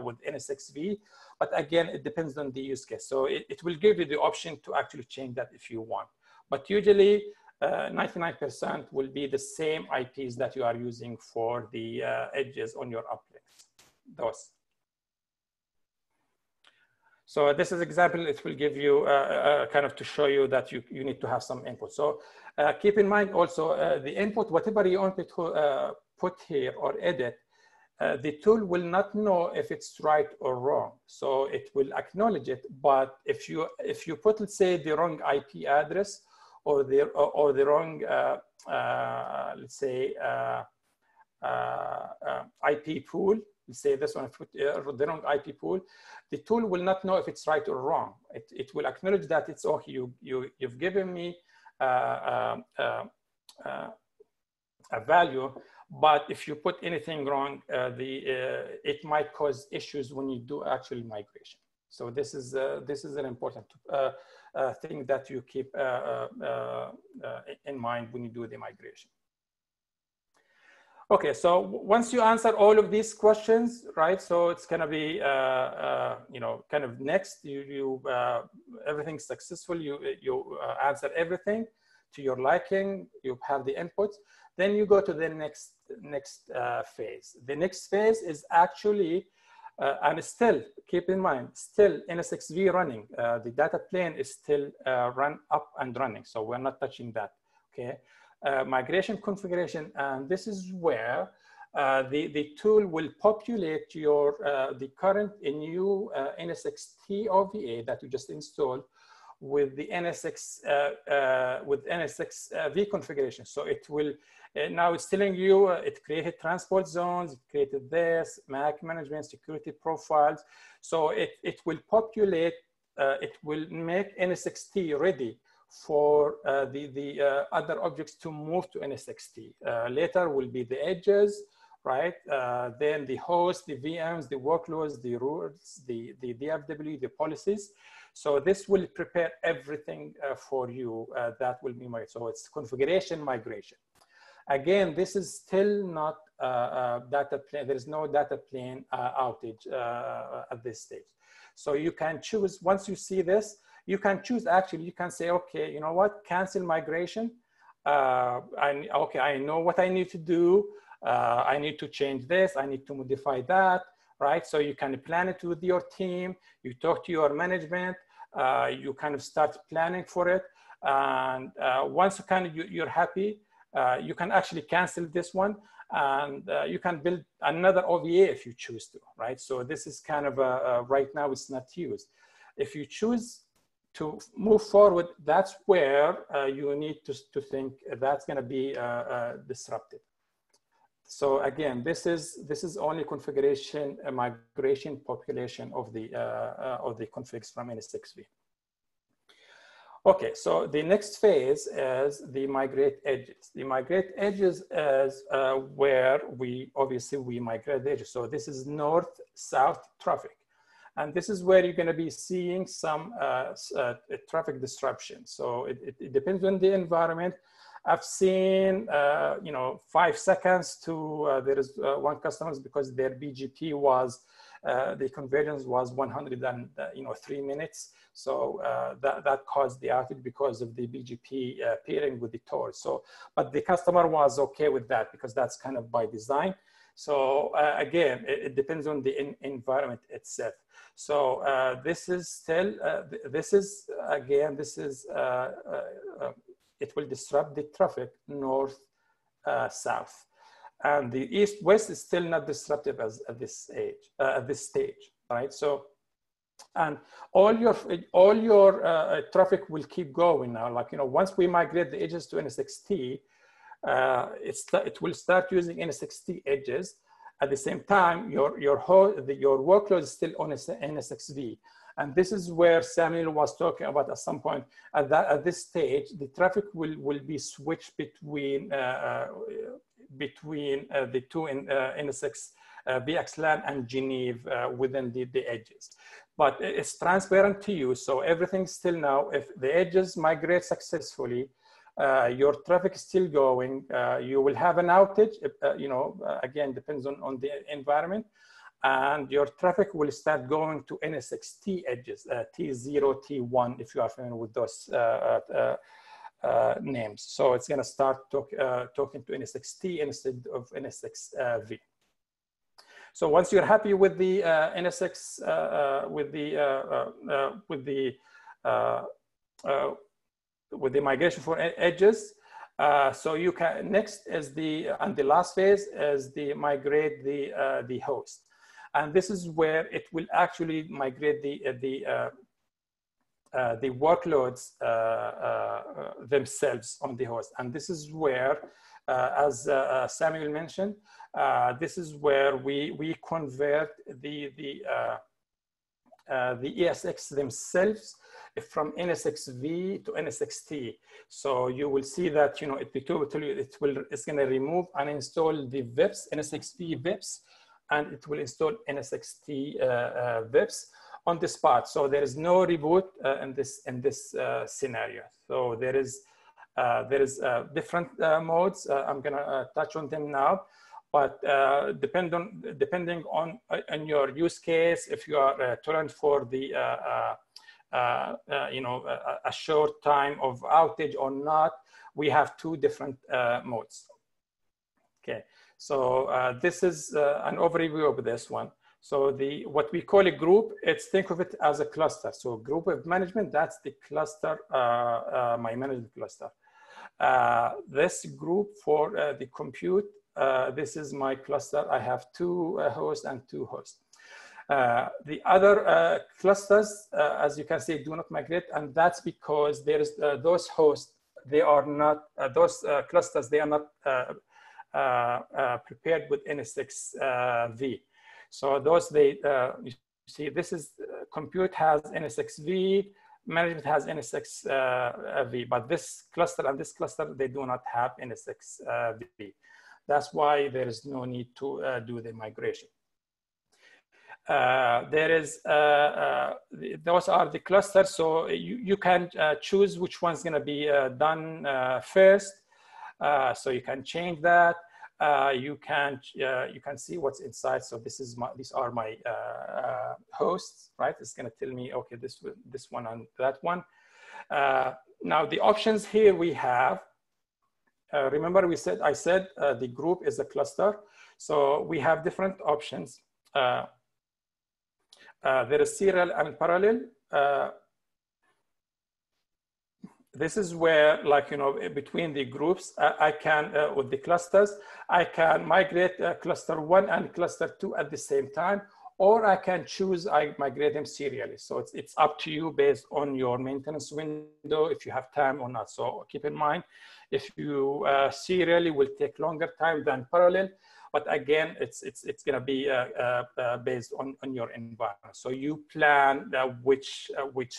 with NSX-V. But again, it depends on the use case. So it will give you the option to actually change that if you want. But usually, 99% will be the same IPs that you are using for the edges on your uplinks. Those. So this is example. It will give you kind of to show you that you need to have some input. So keep in mind also the input, whatever you want to put here or edit, the tool will not know if it's right or wrong. So it will acknowledge it. But if you put, let's say, the wrong IP address, or the wrong, let's say, IP pool. Let's say this one, the wrong IP pool. The tool will not know if it's right or wrong. It will acknowledge that it's okay. You've given me a value, but if you put anything wrong, it might cause issues when you do actual migration. So this is an important thing that you keep in mind when you do the migration. Okay, so once you answer all of these questions, right? So it's gonna be, you know, kind of next. Everything's successful. You answer everything to your liking. You have the inputs. Then you go to the next phase. The next phase is actually And still, keep in mind, still NSX-V running. The data plane is still run up and running, so we're not touching that, okay? Migration configuration, and this is where the tool will populate your the current new NSX-T OVA that you just installed with the NSX-V configuration. So it will now it's telling you it created transport zones, it created this MAC management, security profiles. So it will populate, it will make NSX-T ready for the other objects to move to NSX-T. Later will be the edges, right? Then the host, the VMs, the workloads, the rules, the DFW, the policies. So this will prepare everything for you that will be migrated. So it's configuration migration. Again, this is still not data plane. There is no data plane outage at this stage. So you can choose, once you see this, you can choose, actually, you can say, okay, you know what, cancel migration. Okay, I know what I need to do. I need to change this. I need to modify that, right? So you can plan it with your team. You talk to your management. You kind of start planning for it. And once you kind of you're happy, you can actually cancel this one, and you can build another OVA if you choose to, right? So this is kind of right now it's not used. If you choose to move forward, that's where you need to think that's going to be disrupted. So again, this is only configuration, migration population of the configs from NSX-V. Okay, so the next phase is the migrate edges. The migrate edges is where we migrate the edges. So this is north-south traffic. And this is where you're going to be seeing some traffic disruption. So it depends on the environment. I've seen, 5 seconds to, there is one customer because their BGP was, the convergence was 103 minutes. So that caused the outage because of the BGP pairing with the Tor. So, but the customer was okay with that because that's kind of by design. So again, it depends on the environment itself. So this is still, it will disrupt the traffic north-south. And the east-west is still not disruptive at this stage, right? So, and all your traffic will keep going now. Like, once we migrate the edges to NSX-T, it will start using NSX-T edges. At the same time, your workload is still on NSX-V. And this is where Samuel was talking about at some point. At this stage, the traffic will be switched between the two in NSX VXLAN and Geneva within the edges. But it's transparent to you, so everything's still now. If the edges migrate successfully, your traffic is still going. You will have an outage, again, depends on the environment. And your traffic will start going to NSX-T edges, T0, T1, if you are familiar with those names. So it's going to start talking to NSX-T instead of NSX-V. So once you're happy with the NSX, with the migration for edges, so you can next is and the last phase is the migrate the host. And this is where it will actually migrate the workloads themselves on the host. And this is where, as Samuel mentioned, this is where we convert the ESX themselves from NSX-V to NSX-T. So you will see that it's going to remove and install the VIPs, NSX-V VIPs, and it will install NSX-T VIPs on the spot. So there is no reboot in this scenario. So there is different modes. I'm gonna touch on them now, but depending on your use case, if you are tolerant for the a short time of outage or not, we have 2 different modes. Okay. So this is an overview of this one. So what we call a group, think of it as a cluster. So group of management, that's the cluster, my management cluster. This group for the compute, this is my cluster. I have 2 hosts and 2 hosts. The other clusters, as you can see, do not migrate, and that's because there is those hosts. They are not those clusters. They are not prepared with NSX-V. So those you see, this is compute has NSX-V, management has NSX-V, but this cluster and this cluster, they do not have NSX-V. That's why there is no need to do the migration. Those are the clusters, so you can choose which one's going to be done first. So you can change that. You can see what's inside. So these are my hosts, right? It's going to tell me, okay, this one and that one. Now the options here we have. Remember I said the group is a cluster. So we have different options. There is serial and parallel. This is where, like, between the groups, I can, with the clusters, I can migrate cluster 1 and cluster 2 at the same time, or I can choose, I migrate them serially. So it's up to you based on your maintenance window, if you have time or not. So keep in mind, if you serially will take longer time than parallel, but again, it's going to be based on your environment. So you plan which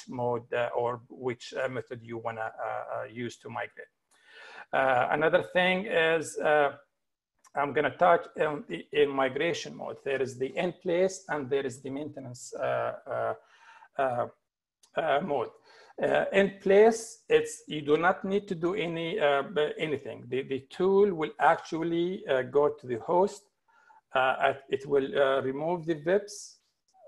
mode or which method you want to use to migrate. Another thing is I'm going to touch in migration mode. There is the in place and there is the maintenance mode. In place, you do not need to do anything. The tool will actually go to the host. It will remove the VIPs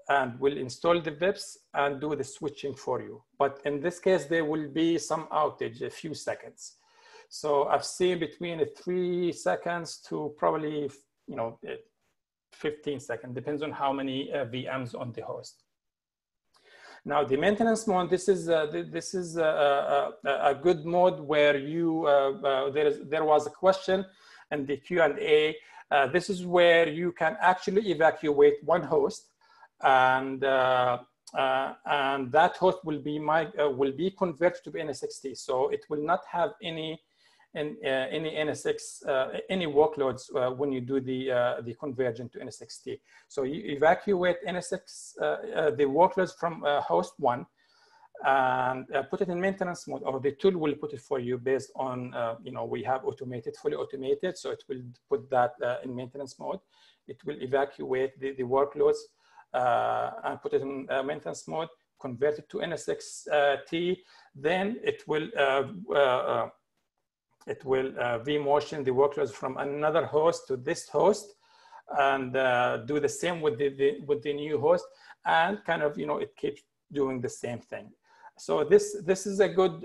and will install the VIPs and do the switching for you. But in this case, there will be some outage, a few seconds. So I've seen between 3 seconds to probably 15 seconds, depends on how many VMs on the host. Now the maintenance mode, this is a good mode where there was a question in the Q&A. This is where you can actually evacuate one host, and that host will be converted to NSX-T. So it will not have any NSX any workloads when you do the conversion to NSX-T. So you evacuate NSX the workloads from host 1 and put it in maintenance mode, or the tool will put it for you based on we have fully automated. So it will put that in maintenance mode. It will evacuate the workloads and put it in maintenance mode, convert it to NSX-T. Then it will vMotion the workloads from another host to this host, and do the same with the new host, and kind of it keeps doing the same thing. So this is a good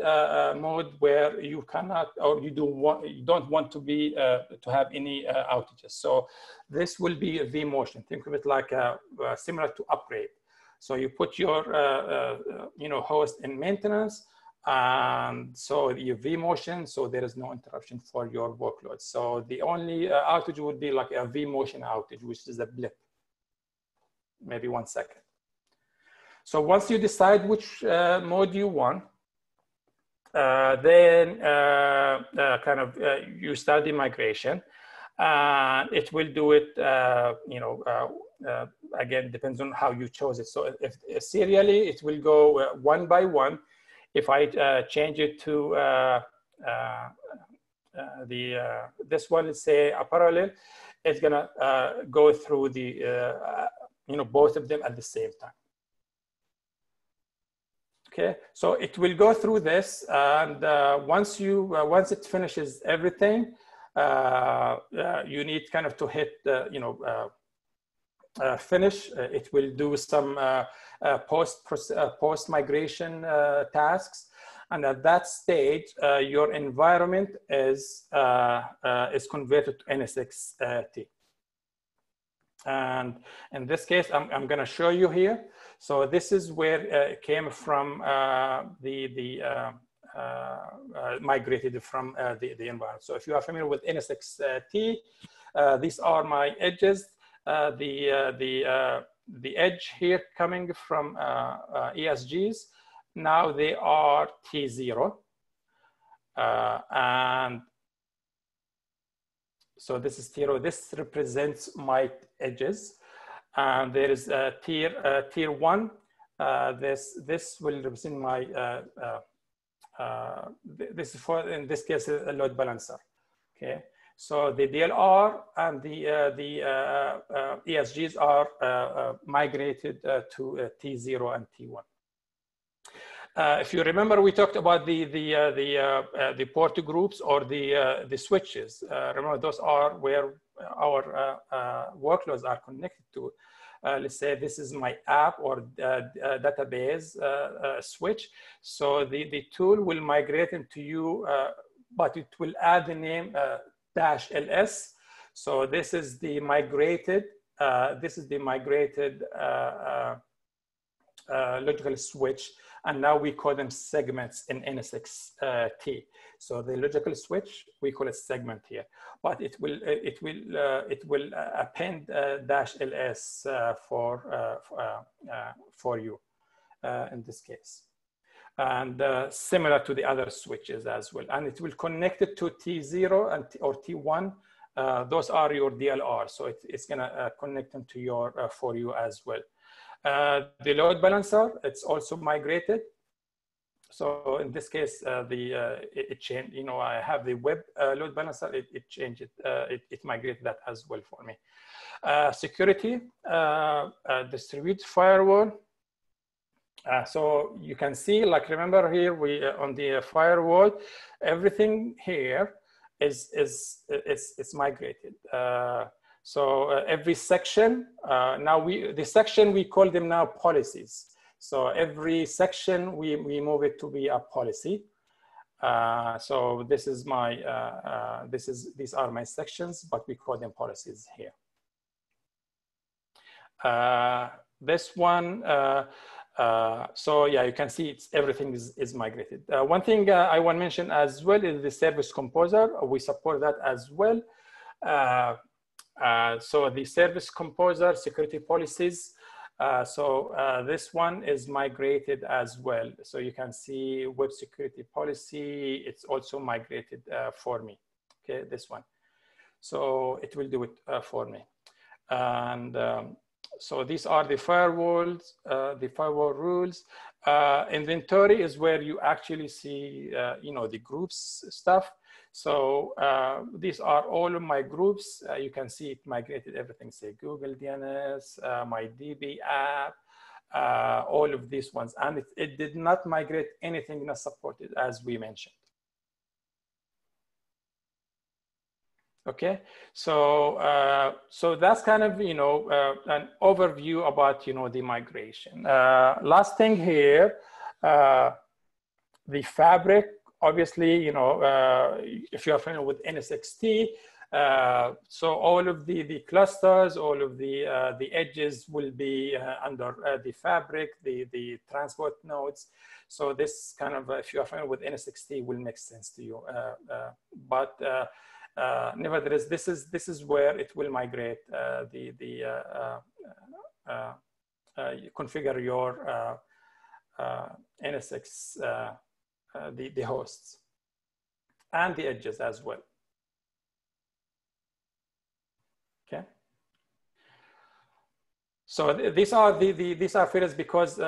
mode where you cannot, or you don't want to be to have any outages. So this will be a vMotion. Think of it like similar to upgrade. So you put your host in maintenance, and so you vMotion, so there is no interruption for your workload. So the only outage would be like a vMotion outage, which is a blip, maybe 1 second. So once you decide which mode you want, then you start the migration, and it will do it. Again, depends on how you chose it. So if serially, it will go 1 by 1. If I change it to this one, let's say a parallel, it's gonna go through the both of them at the same time. Okay, so it will go through this, and once it finishes everything, you need kind of to hit finish. It will do some post migration tasks, and at that stage, your environment is converted to NSX-T. And in this case, I'm going to show you here. So this is where it came from, migrated from the environment. So if you are familiar with NSX-T, these are my edges. The edge here coming from ESGs, now they are T0. And so this is T0. This represents my edges. And there is tier 1. This will represent my, this is for, in this case, a load balancer. Okay. So the DLR and the ESGs are migrated to T0 and T1. If you remember, we talked about the port groups or the switches. Remember, those are where our workloads are connected to. Let's say this is my app or database switch. So the tool will migrate into you, but it will add the name -ls. So this is the migrated. Logical switch, and now we call them segments in NSX-T. So the logical switch, we call it segment here, but it will append -ls for you in this case, and similar to the other switches as well. And it will connect it to T0 and or T1. Those are your DLR, so it's gonna connect them to your for you as well. The load balancer, it's also migrated. So in this case, it changed. You know, I have the web load balancer. It changed it. It migrated that as well for me. Security, distributed firewall. So you can see, like, remember here we on the firewall, everything here is migrated. So every section, now the section, we call them now policies. So every section, we move it to be a policy. So this is my, these are my sections, but we call them policies here. This one, so yeah, you can see everything is migrated. One thing I want to mention as well is the service composer. We support that as well. So the service composer security policies. This one is migrated as well. So you can see web security policy. It's also migrated for me. Okay, this one. So it will do it for me. And so these are the firewalls, the firewall rules. Inventory is where you actually see, you know, the groups stuff. So these are all of my groups. You can see it migrated everything, say Google DNS, my DB app, all of these ones. And it did not migrate anything not supported, as we mentioned. Okay, so so that's kind of, you know, an overview about, you know, the migration. Last thing here, the fabric. Obviously, you know, if you are familiar with NSX-T, so all of the clusters, all of the edges will be under the fabric, the transport nodes. So this kind of, if you are familiar with NSX-T, will make sense to you. But nevertheless, this is where it will migrate configure your NSX. The hosts and the edges as well. Okay. So these are these are fields because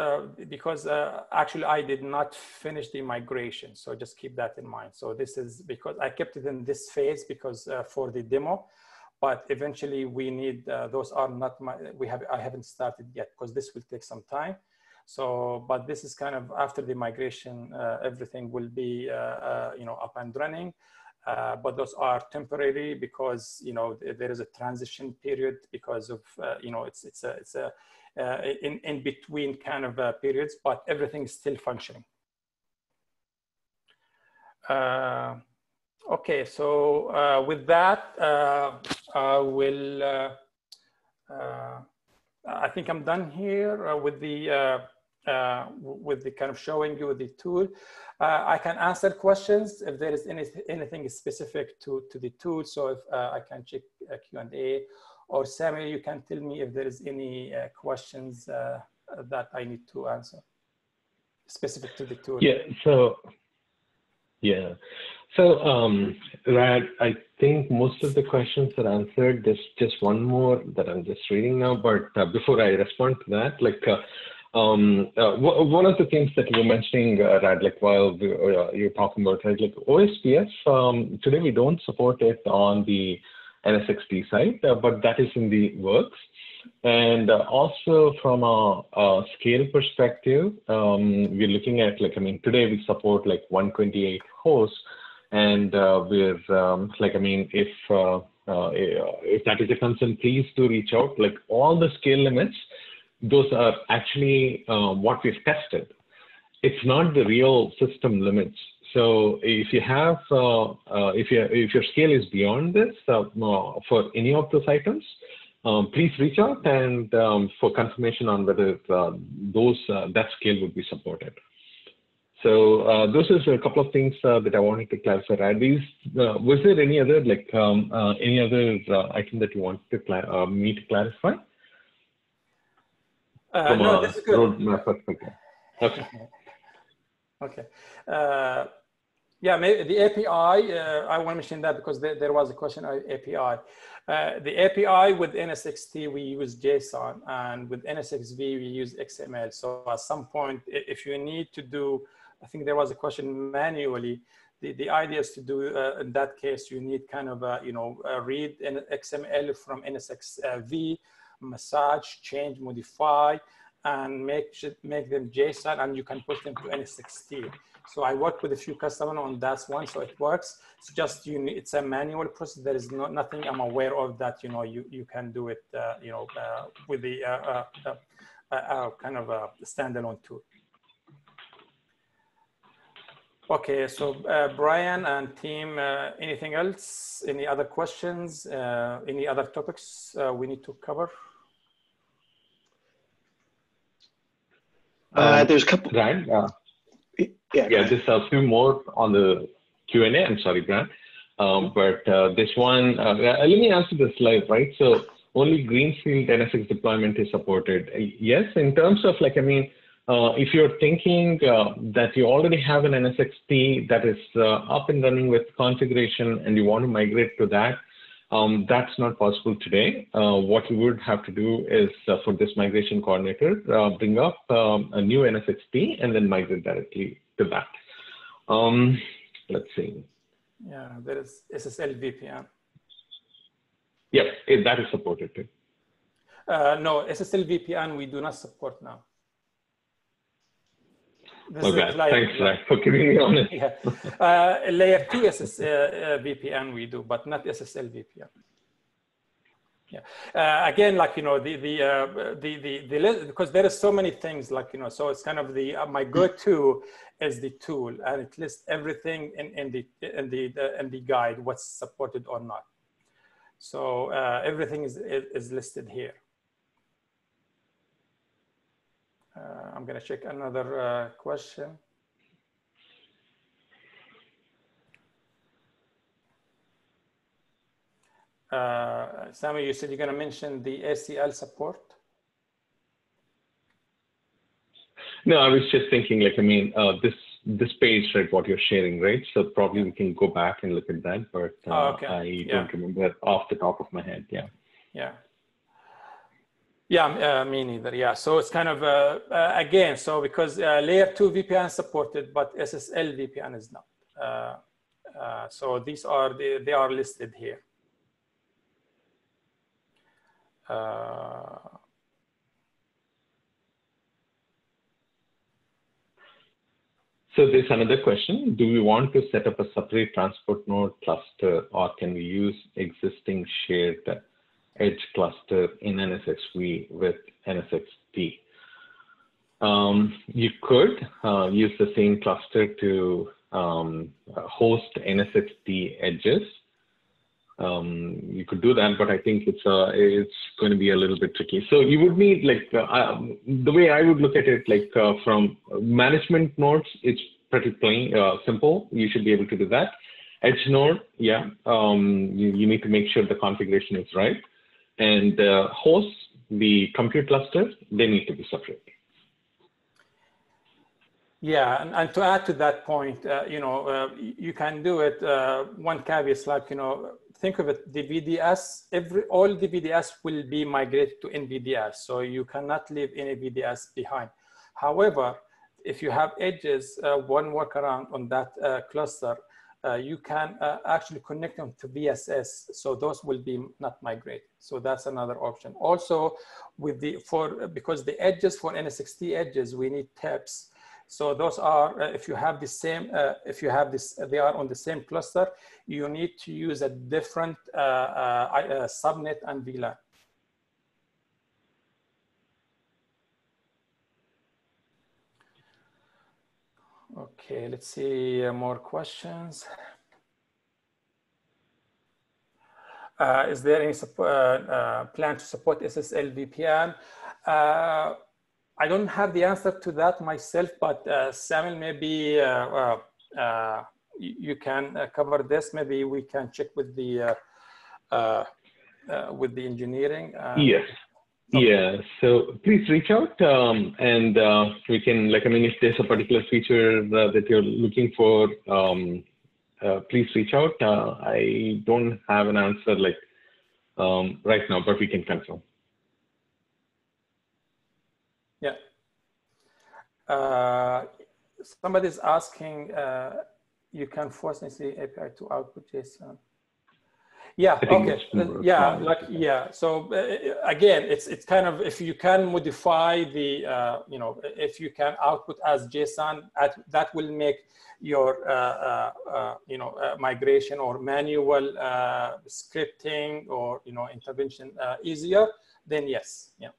actually I did not finish the migration. So just keep that in mind. So this is because I kept it in this phase because for the demo, but eventually we need those are not my I haven't started yet because this will take some time. So, but this is kind of after the migration, everything will be, you know, up and running. But those are temporary because, you know, there is a transition period because of, you know, it's a in between kind of periods, but everything is still functioning. Okay, so with that, I will I think I'm done here with the kind of showing you the tool. I can answer questions if there is anything specific to the tool. So if I can check Q&A, or Sammy, you can tell me if there is any questions that I need to answer specific to the tool. Rad, I think most of the questions are answered. There's just one more that I'm just reading now, but before I respond to that, like one of the things that you were mentioning, Rad, like while you're talking about, right, like OSPF, today we don't support it on the NSX-T side, but that is in the works. And also from a scale perspective, we're looking at, like, I mean, today we support like 128 hosts, and we're like, I mean, if that is a concern, please do reach out. Like all the scale limits, those are actually what we've tested. It's not the real system limits. So if you have, if your scale is beyond this for any of those items, please reach out and for confirmation on whether that scale would be supported. So those are a couple of things that I wanted to clarify. Was there any other item that you wanted to me to clarify? No, this is good. Roadmap perspective. Okay. Okay. Yeah, maybe the API, I want to mention that because there was a question on API. The API with NSX-T, we use JSON, and with NSX-V, we use XML. So at some point, if you need to do, I think there was a question manually, the idea is to do, in that case, you need kind of, read an XML from NSX-V, massage, change, modify, and make them JSON, and you can push them to NSX-T. So I worked with a few customers on that one, so it works. It's just it's a manual process. There is nothing I'm aware of that you can do it with the kind of a standalone tool. Okay, so Brian and team, anything else? Any other questions? Any other topics we need to cover? There's a couple. Brian, yeah, just a few more on the Q&A. I'm sorry, Brian. But this one, let me answer this live, right? So only Greenfield NSX deployment is supported. Yes, in terms of, like, I mean, if you're thinking that you already have an NSX-T that is up and running with configuration and you want to migrate to that, that's not possible today. What you would have to do is for this migration coordinator, bring up a new NSX-T and then migrate directly to that. Let's see. Yeah, there is SSL VPN. Yep, that is supported too. No, SSL VPN we do not support now. Okay, thanks for keeping me honest. Yeah. Layer 2 VPN we do, but not SSL VPN. Yeah. Again, like, because there are so many things, like, so it's kind of my go-to is the tool, and it lists everything in the guide, what's supported or not. So everything is listed here. I'm going to check another question. Sammy, you said you're going to mention the ACL support? No, I was just thinking, like, I mean, this page, right, what you're sharing, right? So probably we can go back and look at that, but okay. I don't remember off the top of my head. Yeah. Yeah. Yeah, me neither. Yeah, so it's kind of again, so because layer 2 VPN is supported, but SSL VPN is not. So these are they are listed here. So there's another question. Do we want to set up a separate transport node cluster, or can we use existing shared edge cluster in NSX-V with NSX-T? You could use the same cluster to host NSX-T edges. you could do that, but I think it's going to be a little bit tricky. So you would need like the way I would look at it, like from management nodes, it's pretty plain, simple. You should be able to do that. Edge node, yeah, you need to make sure the configuration is right. And hosts, the compute clusters, they need to be separate. Yeah, and to add to that point, you can do it. One caveat is like, think of it, the VDS, all the VDS will be migrated to NVDS. So you cannot leave any VDS behind. However, if you have edges, one workaround on that cluster, you can actually connect them to VSS. So those will be not migrated. So that's another option. Also, because the edges for NSX-T edges, we need taps. So those are, if you have the same, they are on the same cluster, you need to use a different subnet and VLAN. Okay, let's see more questions. Is there any plan to support SSL VPN? I don't have the answer to that myself, but Samuel, maybe you can cover this. Maybe we can check with the engineering. Yes. Okay. Yeah. So please reach out and we can, like, I mean, if there's a particular feature that you're looking for, please reach out. I don't have an answer like right now, but we can confirm. Yeah. Somebody's asking, you can force the API to output JSON. Yeah. Okay. Yeah. Like, yeah. So again, it's kind of, if you can modify the, if you can output as JSON, that will make your, migration or manual scripting or, intervention easier. Then yes. Yeah.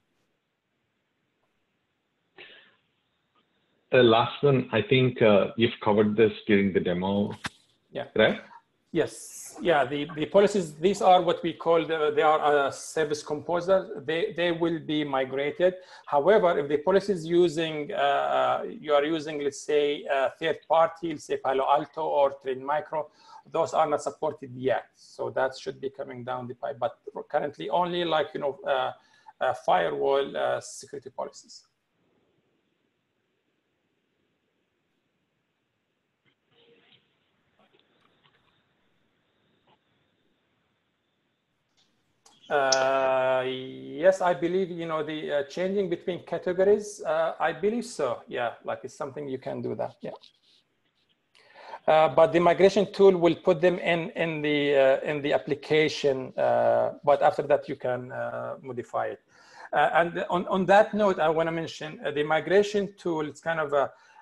The last one, I think you've covered this during the demo. Yeah. Right? Yes. Yeah. The policies, these are what we call, they are service composers. They will be migrated. However, if the policy is using, you are using, let's say, third party, let's say Palo Alto or Trend Micro, those are not supported yet. So that should be coming down the pipe. But currently only like, firewall security policies. Yes, I believe, the changing between categories, I believe so. Yeah, like it's something you can do that. Yeah. But the migration tool will put them in the application, but after that you can modify it. And on that note, I want to mention the migration tool. It's kind of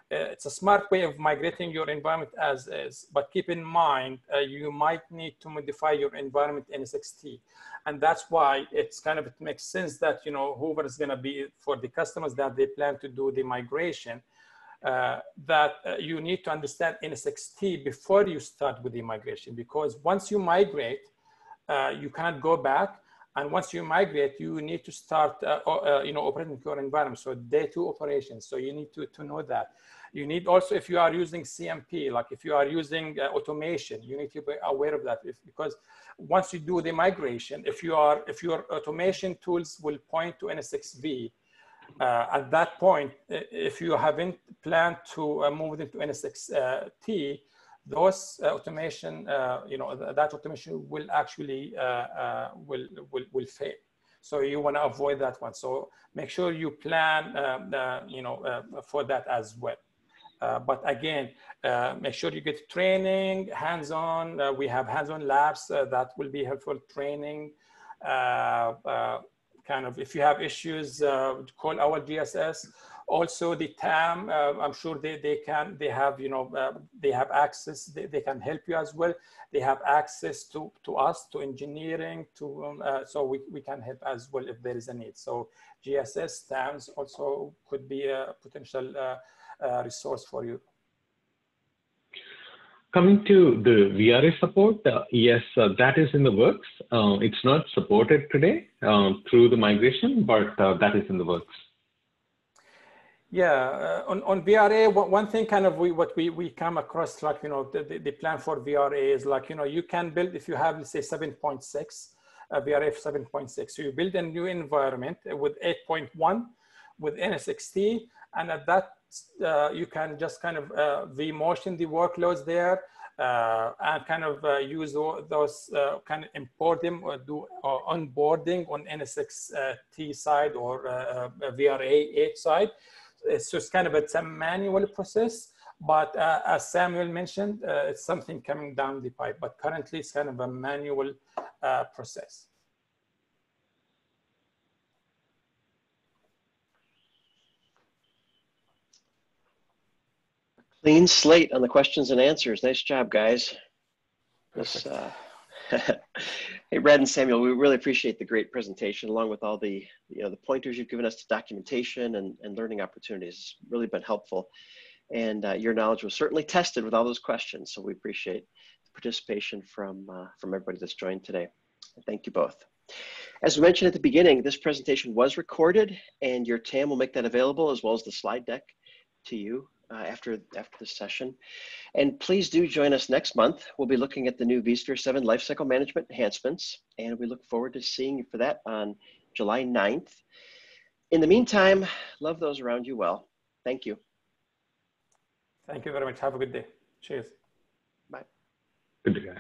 it's a smart way of migrating your environment as is, but keep in mind, you might need to modify your environment in NSX-T. And that's why it makes sense that, whoever is going to be for the customers that they plan to do the migration, that you need to understand NSX-T before you start with the migration, because once you migrate, you cannot go back. And once you migrate, you need to start, operating your environment. So day 2 operations. So you need to know that. You need also, if you are using CMP, like if you are using automation, you need to be aware of that. Because once you do the migration, if your automation tools will point to NSX-V, at that point, if you haven't planned to move into NSX-T, those automation, that automation will actually will fail. So you want to avoid that one. So make sure you plan, for that as well. But again, make sure you get training, hands-on. We have hands-on labs that will be helpful training. Kind of, if you have issues, call our GSS. Also the TAM, I'm sure they have access, they can help you as well. They have access to us, to engineering, so we can help as well if there is a need. So GSS, TAMs also could be a potential resource for you. Coming to the VRA support, yes, that is in the works. It's not supported today through the migration, but that is in the works. Yeah, on VRA, one thing kind of we come across, like, the plan for VRA is like, you can build, if you have, let's say 7.6, VRA 7.6, so you build a new environment with 8.1 with NSX-T, and at that you can just kind of vMotion the workloads there and kind of use those, kind of import them or do onboarding on NSX-T side or VRA 8 side. It's just kind of a manual process, but as Samuel mentioned, it's something coming down the pipe, but currently it's kind of a manual process. Clean slate on the questions and answers. Nice job, guys. This, hey, Red and Samuel, we really appreciate the great presentation, along with all the the pointers you've given us to documentation and learning opportunities. It's really been helpful, and your knowledge was certainly tested with all those questions. So we appreciate the participation from everybody that's joined today. Thank you both. As we mentioned at the beginning, this presentation was recorded, and your TAM will make that available, as well as the slide deck to you after this session. And please do join us next month. We'll be looking at the new vSphere 7 lifecycle management enhancements, and we look forward to seeing you for that on July 9th. In the meantime, love those around you well. Thank you. Thank you very much. Have a good day. Cheers. Bye. Good day, guys.